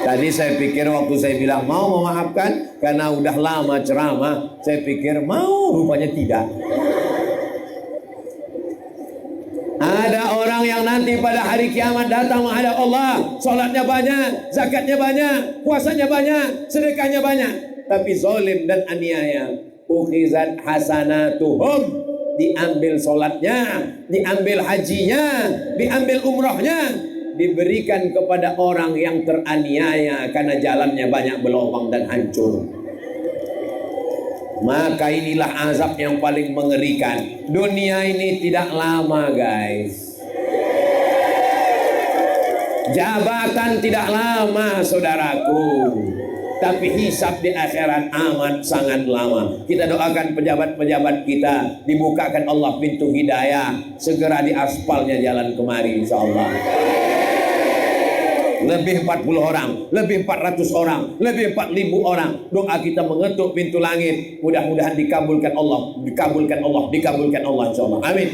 [SPEAKER 1] Tadi saya pikir waktu saya bilang mau memaafkan karena udah lama ceramah, saya pikir mau, rupanya tidak. Ada orang yang nanti pada hari kiamat datang menghadap Allah, sholatnya banyak, zakatnya banyak, puasanya banyak, sedekahnya banyak, tapi zalim dan aniaya. Ukhizat hasanatuhum, diambil sholatnya, diambil hajinya, diambil umrohnya, diberikan kepada orang yang teraniaya karena jalannya banyak berlubang dan hancur. Maka inilah azab yang paling mengerikan. Dunia ini tidak lama, guys. Jabatan tidak lama, saudaraku. Tapi hisab di akhirat amat sangat lama. Kita doakan pejabat-pejabat kita, dibukakan Allah pintu hidayah, segera diaspalnya jalan kemari, insyaallah. Lebih 40 orang, lebih 400 orang, lebih 4.000 orang. Doa kita mengetuk pintu langit. Mudah-mudahan dikabulkan Allah, dikabulkan Allah, dikabulkan Allah, insyaallah. Amin.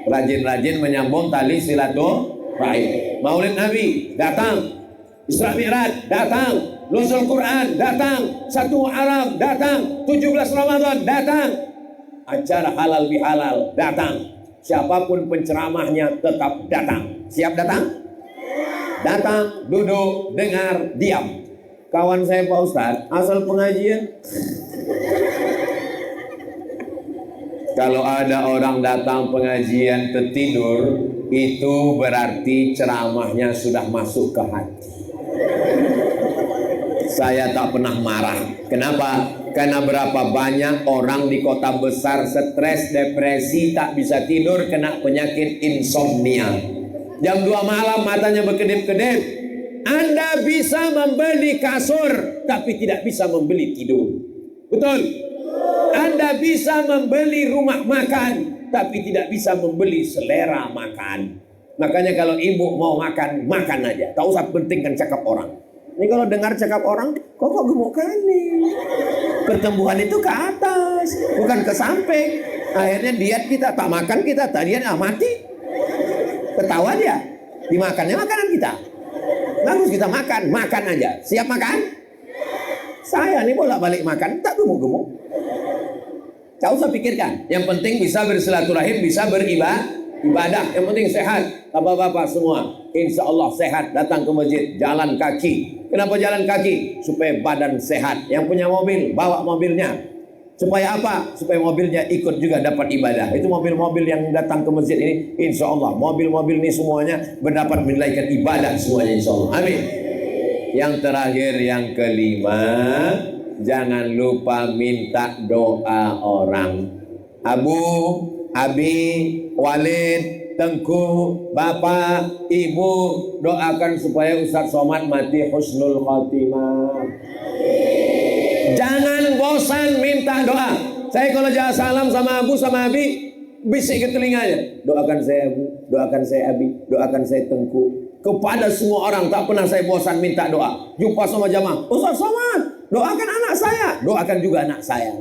[SPEAKER 1] Rajin-rajin menyambung tali silaturahim. Maulid Nabi datang, Isra Mi'raj datang, Nuzul Quran datang, 1 Muharram datang, 17 Ramadan datang, acara halal bihalal datang. Siapapun penceramahnya tetap datang. Siap datang? Datang, duduk, dengar, diam. Kawan saya Pak Ustadz, asal pengajian. Kalau ada orang datang pengajian tertidur, itu berarti ceramahnya sudah masuk ke hati. Saya tak pernah marah. Kenapa? Karena berapa banyak orang di kota besar stres, depresi, tak bisa tidur, kena penyakit insomnia. Jam 2 malam matanya berkedip-kedip. Anda bisa membeli kasur, tapi tidak bisa membeli tidur. Betul? Anda bisa membeli rumah makan, tapi tidak bisa membeli selera makan. Makanya kalau ibu mau makan, makan aja. Tak usah pentingkan cakap orang. Ini kalau dengar cakap orang, kok gemuk kali. Pertumbuhan itu ke atas, bukan ke samping. Akhirnya diet kita, tak makan kita, tak diet, mati. Ketawa dia, dimakannya makanan kita. Bagus kita makan, makan aja. Siap makan? Saya nih bolak-balik makan, tak gemuk-gemuk. Tak usah pikirkan. Yang penting bisa bersilaturahim, bisa beribadah. Yang penting sehat. Bapak-bapak semua, insya Allah sehat. Datang ke masjid, jalan kaki. Kenapa jalan kaki? Supaya badan sehat. Yang punya mobil, bawa mobilnya. Supaya apa? Supaya mobilnya ikut juga dapat ibadah. Itu mobil-mobil yang datang ke masjid ini, insya Allah mobil-mobil ini semuanya mendapat menunaikan ibadah semuanya, insya Allah. Amin. Yang terakhir, yang kelima, jangan lupa minta doa orang. Abu, Abi, Walid, Tengku, Bapak, Ibu, doakan supaya Ustadz Somad mati husnul khotimah. Jangan bosan minta doa. Saya kalau jalan salam sama Abu sama Abi, bisik ke telinganya, doakan saya Abu, doakan saya Abi, doakan saya Tengku. Kepada semua orang tak pernah saya bosan minta doa. Jumpa sama jamaah, Ustaz Somad, doakan anak saya, doakan juga anak saya.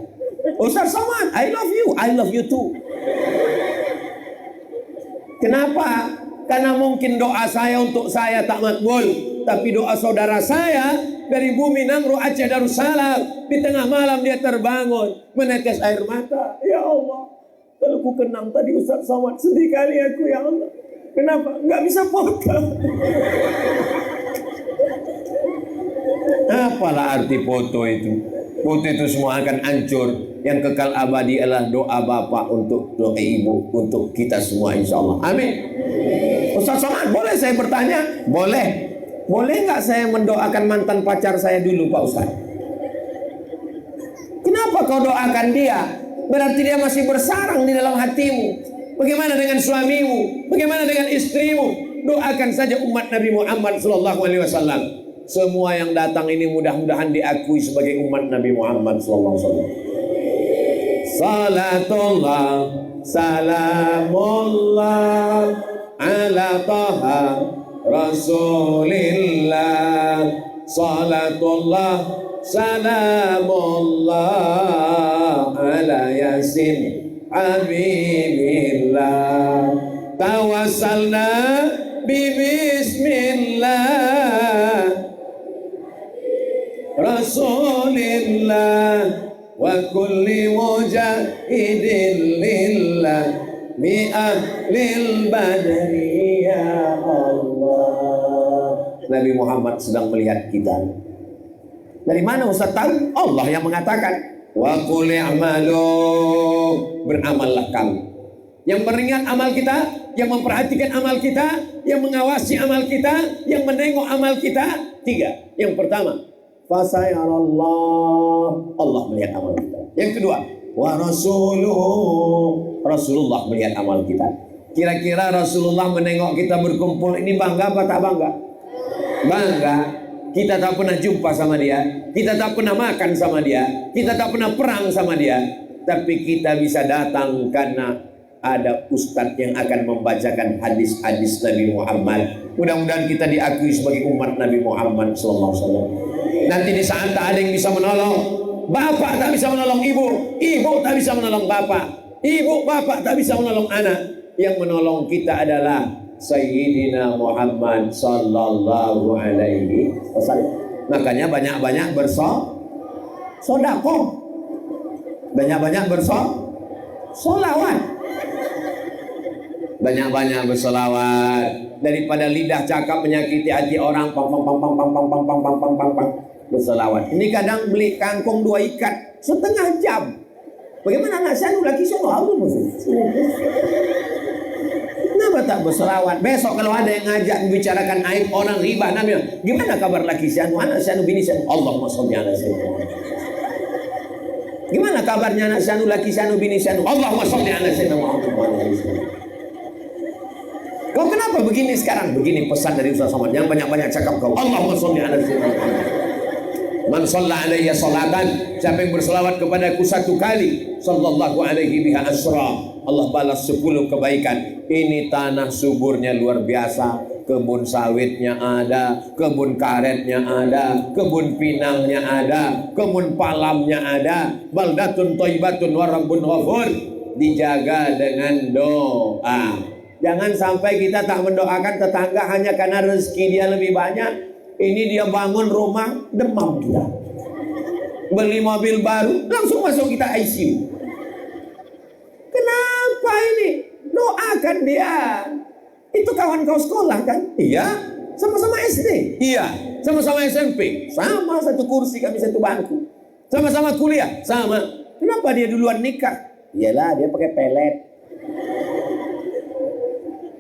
[SPEAKER 1] Ustaz Somad, I love you too. Kenapa? Karena mungkin doa saya untuk saya tak makbul, tapi doa saudara saya dari bumi Nangro Aceh Darussalam, di tengah malam dia terbangun menetes air mata. Ya Allah, kalau ku kenang tadi Ustaz Somad, sedih kali aku ya Allah. Kenapa? Nggak bisa foto. Apalah arti foto itu? Foto itu semua akan hancur. Yang kekal abadi adalah doa Bapak untuk doa Ibu, untuk kita semua insya Allah. Amin. Ustaz Somad, boleh saya bertanya? Boleh. Boleh nggak saya mendoakan mantan pacar saya dulu Pak Ustaz? Kenapa kau doakan dia? Berarti dia masih bersarang di dalam hatimu. Bagaimana dengan suamimu? Bagaimana dengan istrimu? Doakan saja umat Nabi Muhammad SAW. Semua yang datang ini mudah-mudahan diakui sebagai umat Nabi Muhammad SAW. Salatullah, salamullah ala taha Rasulillah. Salatullah, salamullah ala Yasin Habibillah. Tawassalna bismillah Rasulillah wa kulli mujahidin lillah bi ahlil badri ya Allah. Nabi Muhammad sedang melihat kita. Dari mana Ustaz tahu? Allah yang mengatakan, wa qul i'malu, beramallah kamu. Yang mengingat amal kita, yang memperhatikan amal kita, yang mengawasi amal kita, yang menengok amal kita. 3. Yang pertama, fasayarallah, Allah melihat amal kita. Yang kedua, wa rasuluhu, Rasulullah melihat amal kita. Kira-kira Rasulullah menengok kita berkumpul ini bangga apa tak bangga? Bangga. Kita tak pernah jumpa sama dia, kita tak pernah makan sama dia, kita tak pernah perang sama dia, tapi kita bisa datang karena ada ustadz yang akan membacakan hadis-hadis Nabi Muhammad. Mudah-mudahan kita diakui sebagai umat Nabi Muhammad SAW. Nanti di saat tak ada yang bisa menolong, bapak tak bisa menolong ibu, ibu tak bisa menolong bapak, ibu bapak tak bisa menolong anak. Yang menolong kita adalah Sayyidina Muhammad sallallahu alaihi wasallam. Makanya banyak-banyak bersedekah. Banyak-banyak bersolawat. Banyak-banyak bersolawat daripada lidah cakap menyakiti hati orang. Bersolawat. Ini kadang beli kangkung 2 ikat setengah jam. Bagaimana anak saya laki saya Allah. Kenapa tak berselawat? Besok kalau ada yang ngajak membicarakan aib orang riba namanya, gimana kabar laki si anu, anak si anu, bini si anu? Allahumma sholli ala sayyidina. Gimana kabarnya anak si anu, laki si anu, bini si anu? Allahumma sholli ala sayyidina Muhammad. Kau kenapa begini sekarang? Begini pesan dari Ustaz Somad. Jangan banyak-banyak cakap kau. Allahumma sholli ala sayyidina Muhammad. Man shalla alayya salatan, siapa yang berselawat kepadaku 1 kali, sallallahu alaihi biha asra, Allah balas 10 kebaikan. Ini tanah suburnya luar biasa, kebun sawitnya ada, kebun karetnya ada, kebun pinangnya ada, kebun palamnya ada. Baldatun thayyibatun wa rabbun ghafur, dijaga dengan doa. Jangan sampai kita tak mendoakan tetangga hanya karena rezeki dia lebih banyak. Ini dia bangun rumah, demam kita. Beli mobil baru, langsung masuk kita ICU. Kenapa ini? Doakan dia. Itu kawan kau sekolah kan? Iya. Sama-sama SD? Iya. Sama-sama SMP? Sama, satu kursi kami, satu bangku. Sama-sama kuliah? Sama. Kenapa dia duluan nikah? Iyalah, dia pakai pelet.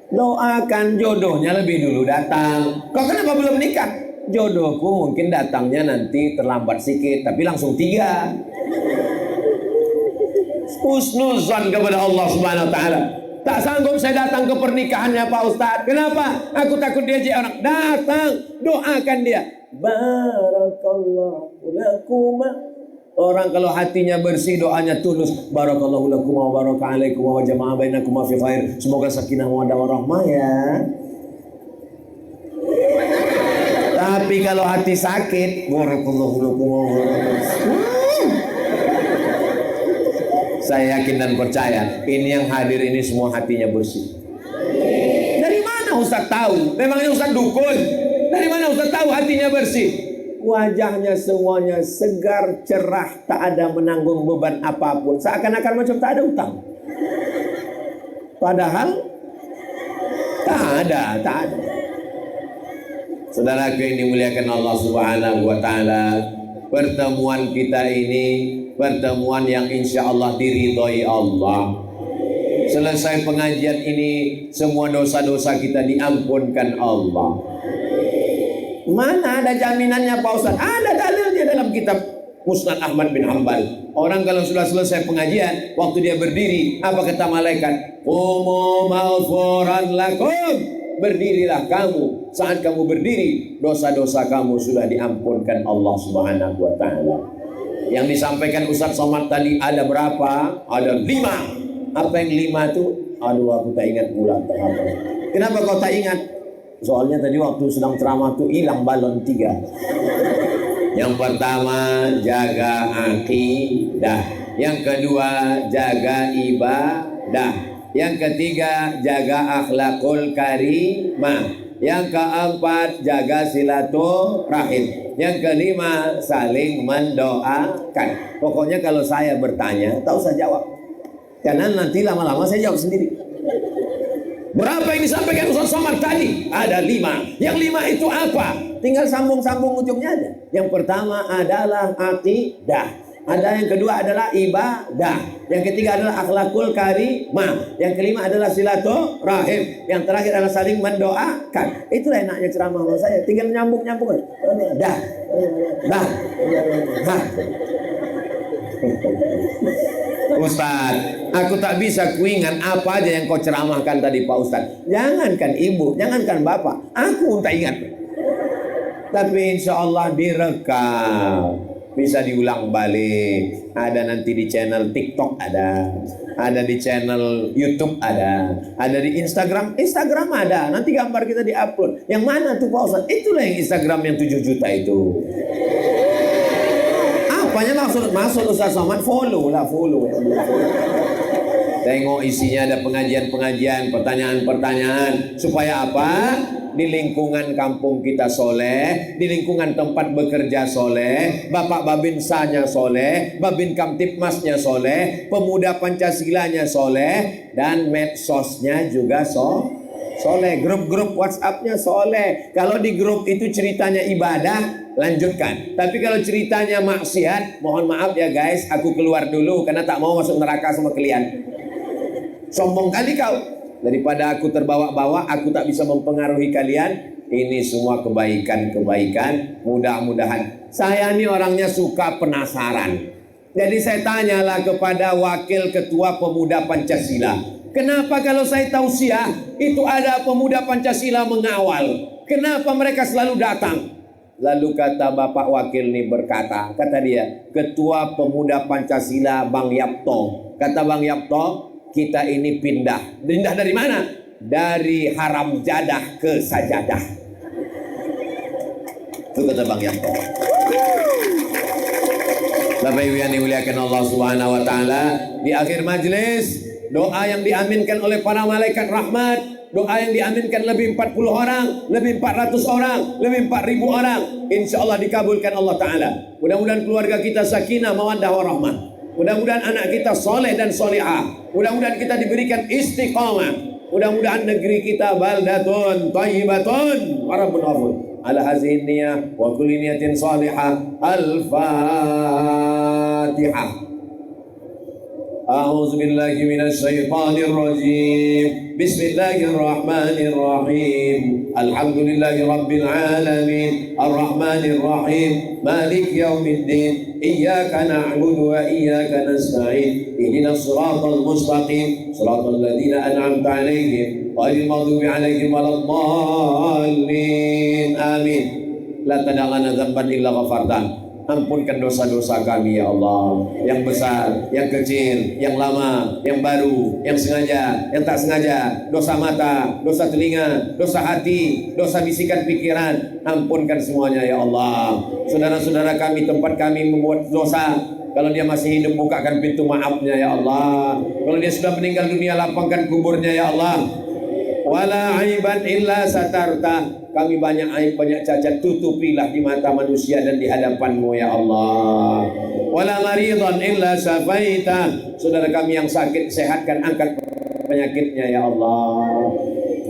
[SPEAKER 1] Doakan jodohnya lebih dulu datang. Kau kenapa belum nikah? Jodohku mungkin datangnya nanti terlambat sedikit, tapi langsung 3. Husnuzan kepada Allah Subhanahu wa taala. Tak sanggup saya datang ke pernikahannya Pak Ustadz. Kenapa? Aku takut dia jadi orang. Datang, doakan dia. Barakallahu lakuma. Orang kalau hatinya bersih, doanya tulus. Barakallahu lakum wa baraka alaikum wa jama'a bainakum fi khair. Semoga sakinah mawaddah warahmah ya. Tapi kalau hati sakit, barakallahu lakum wa baraka. Saya yakin dan percaya, ini yang hadir ini semua hatinya bersih. Dari mana Ustaz tahu? Memangnya Ustaz dukun? Dari mana Ustaz tahu hatinya bersih? Wajahnya semuanya segar, cerah, tak ada menanggung beban apapun. Seakan-akan macam tak ada utang. Padahal tak ada. Saudaraku yang dimuliakan Allah Subhanahu wa Ta'ala, pertemuan kita ini pertemuan yang insya Allah diridhoi Allah. Selesai pengajian ini, semua dosa-dosa kita diampunkan Allah. Mana ada jaminannya Pak Ustaz? Ada dalilnya dalam kitab Musnad Ahmad bin Hanbal. Orang kalau sudah selesai pengajian, waktu dia berdiri, apa kata malaikat? Qumu maghfuran lakum. Berdirilah kamu. Saat kamu berdiri, dosa-dosa kamu sudah diampunkan Allah Subhanahu wa Ta'ala. Yang disampaikan Ustaz Somad tadi ada berapa? Ada 5. Apa yang 5 itu? Aduh, aku tak ingat pula. Kenapa kau tak ingat? Soalnya tadi waktu sedang ceramah itu hilang balon 3. Yang pertama, jaga akidah. Yang kedua, jaga ibadah. Yang ketiga, jaga akhlakul karimah. Yang keempat, jaga silaturahim. Yang kelima, saling mendoakan. Pokoknya kalau saya bertanya, tak usah jawab. Karena nanti lama-lama saya jawab sendiri. Berapa yang disampaikan Ustaz Somad tadi? Ada 5. Yang 5 itu apa? Tinggal sambung-sambung ujungnya aja. Yang pertama adalah akidah. Ada yang kedua adalah ibadah. Yang ketiga adalah akhlakul karimah. Yang kelima adalah silaturahim. Yang terakhir adalah saling mendoakan. Itulah enaknya ceramah saya. Tinggal nyambung-nyambung. Dah. Ustaz, aku tak bisa kuingat apa aja yang kau ceramahkan tadi Pak Ustaz. Jangankan ibu, jangankan bapak, aku tak ingat. Tapi insya Allah direkam, bisa diulang balik. Ada nanti di channel TikTok ada di channel YouTube ada di Instagram ada. Nanti gambar kita diupload. Yang mana tuh Pak Ustaz? Itulah yang Instagram yang 7 juta itu. Apanya maksud Ustaz Somad? Follow. Tengok isinya, ada pengajian-pengajian, pertanyaan-pertanyaan. Supaya apa? Di lingkungan kampung kita soleh, di lingkungan tempat bekerja soleh, Bapak Babinsanya soleh, Babin Kamtipmasnya soleh, pemuda Pancasilanya soleh, dan medsosnya juga soleh. Grup-grup WhatsAppnya soleh. Kalau di grup itu ceritanya ibadah, lanjutkan. Tapi kalau ceritanya maksiat, mohon maaf ya guys, aku keluar dulu karena tak mau masuk neraka sama kalian. Sombong kali kau. Daripada aku terbawa-bawa, aku tak bisa mempengaruhi kalian. Ini semua kebaikan-kebaikan. Mudah-mudahan. Saya ini orangnya suka penasaran. Jadi saya tanyalah kepada Wakil Ketua Pemuda Pancasila. Kenapa kalau saya tausiah, itu ada pemuda Pancasila mengawal? Kenapa mereka selalu datang? Lalu kata Bapak Wakil ini berkata, kata dia, Ketua Pemuda Pancasila Bang Yapto. Kata Bang Yapto, kita ini pindah dari mana? Dari haram jadah ke sajadah. Itu kata Bang Yanto. Bapak Ibu yang dimuliakan Allah Subhanahu wa Ta'ala, di akhir majelis doa yang diaminkan oleh para malaikat rahmat, doa yang diaminkan lebih 40 orang, lebih 400 orang, lebih 4000 orang, insya Allah dikabulkan Allah Ta'ala. Mudah-mudahan keluarga kita sakinah mawaddah warahmah. Mudah-mudahan anak kita soleh dan solihah. Mudah-mudahan kita diberikan istiqamah. Mudah-mudahan negeri kita baldatun thayyibatun wa rabbun ghafur. Ala hazihi niyah wa kulli niyatin salihah. Al-Fatihah. أعوذ بالله من الشيطان الرجيم بسم الله الرحمن الرحيم الحمد لله رب العالمين الرحمن الرحيم مالك يوم الدين إياك نعبد وإياك نستعين اهدنا الصراط المستقيم صراط الذين أنعمت عليهم غير المغضوب عليهم ولا الضالين آمين لا تدع لنا ذنبا إلا غفرته. Ampunkan dosa-dosa kami ya Allah, yang besar, yang kecil, yang lama, yang baru, yang sengaja, yang tak sengaja, dosa mata, dosa telinga, dosa hati, dosa bisikan pikiran. Ampunkan semuanya ya Allah. Saudara-saudara kami, tempat kami membuat dosa, kalau dia masih hidup, bukakan pintu maafnya ya Allah. Kalau dia sudah meninggal dunia, lapangkan kuburnya ya Allah. Wala aiban illa satarta. Kami banyak aib, banyak cacat, tutupilah di mata manusia dan di hadapan-Mu ya Allah. Wala maridhan illa syafaita. Saudara kami yang sakit, sehatkan, angkat penyakitnya ya Allah.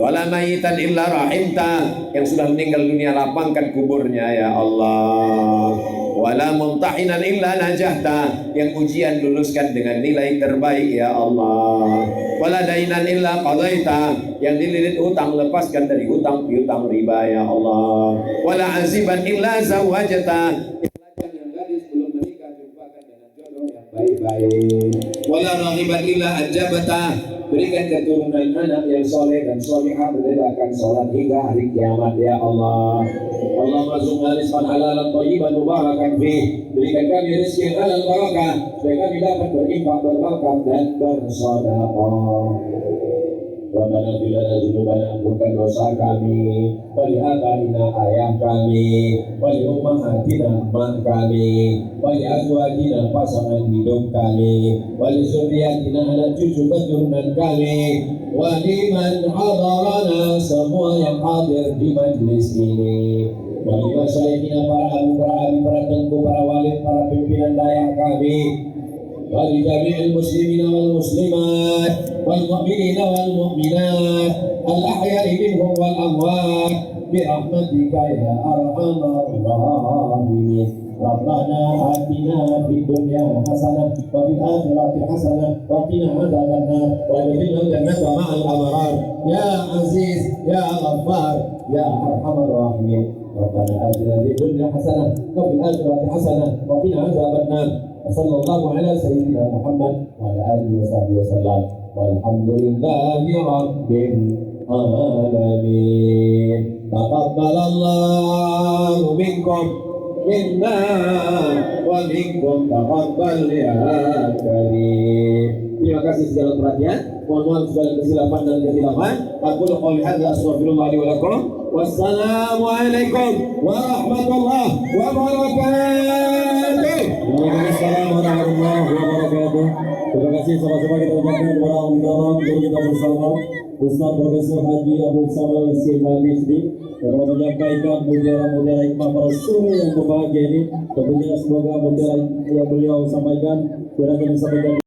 [SPEAKER 1] Wala mayitan illa rahimta. Yang sudah meninggal dunia, lapangkan kuburnya ya Allah. Wala mumtahinan illa najahta. Yang ujian luluskan dengan nilai terbaik ya Allah. Wala dainan illa qadaita. Yang dililit hutang, lepaskan dari hutang piutang riba ya Allah. Wala aziban illa zawajata. Yang gadis belum menikah, jumpakan dengan jodoh yang baik-baik. Wala raghiban illa ajabata. Berikan keturunan anak yang soleh dan solihah, menegakkan sholat hingga hari kiamat ya Allah. Allahumma rzuqna rizqan halalan thayyiban mubarakan fih. Berikan kami rezeki yang halal barakah, supaya kami dapat berinfak, berzakat dan bersedekah. Rabbana ighfir lana dzunubana, ampunkan dosa kami, wali abaina ayah kami, wali ummahatina mak kami, wali azwajina pasangan hidup kami, wali zurriyatina anak cucu keturunan kami, wali man hadarana, semua yang hadir di majlis ini, wali masyayikhina, para abu, para abi, para tengku, para walid, para pimpinan daerah kami, wali jami'il muslimina wal muslimat والمؤمنين والمؤمنات الأحياء منهم والأموات برحمتك يا أرحم الراحمين. ربنا آتنا في الدنيا حسنة وفي الآخرة حسنة وقنا عذاب النار وادخلنا الجنة مع الأبرار يا عزيز يا غفار يا أرحم الراحمين. ربنا آتنا في الدنيا حسنة وفي الآخرة حسنة وقنا عذاب النار. وصلى الله على سيدنا محمد وعلى آله وصحبه وسلم. Walhamdulillahi Rabbil Alamin. Taqabbalallahu minkum minna wa minkum taqabbal ya karim. Terima kasih segala perhatian. Mohon maaf segala kesilapan dan ketidakan. Aku qouli hadza astaghfirullah li wa lakum. Wassalamualaikum warahmatullahi wabarakatuh. Waalaikumsalam warahmatullahi wabarakatuh. Terima kasih sama-sama kita ucapkan kepada Allah untuk kita bersama Ustaz Profesor Haji Abdul Samad Al-Sihbal Misri telah menyampaikan mutiara-mutiara hikmah para suri yang berbahagia ini. Tentunya semoga mutiara yang beliau sampaikan kira-kira disampaikan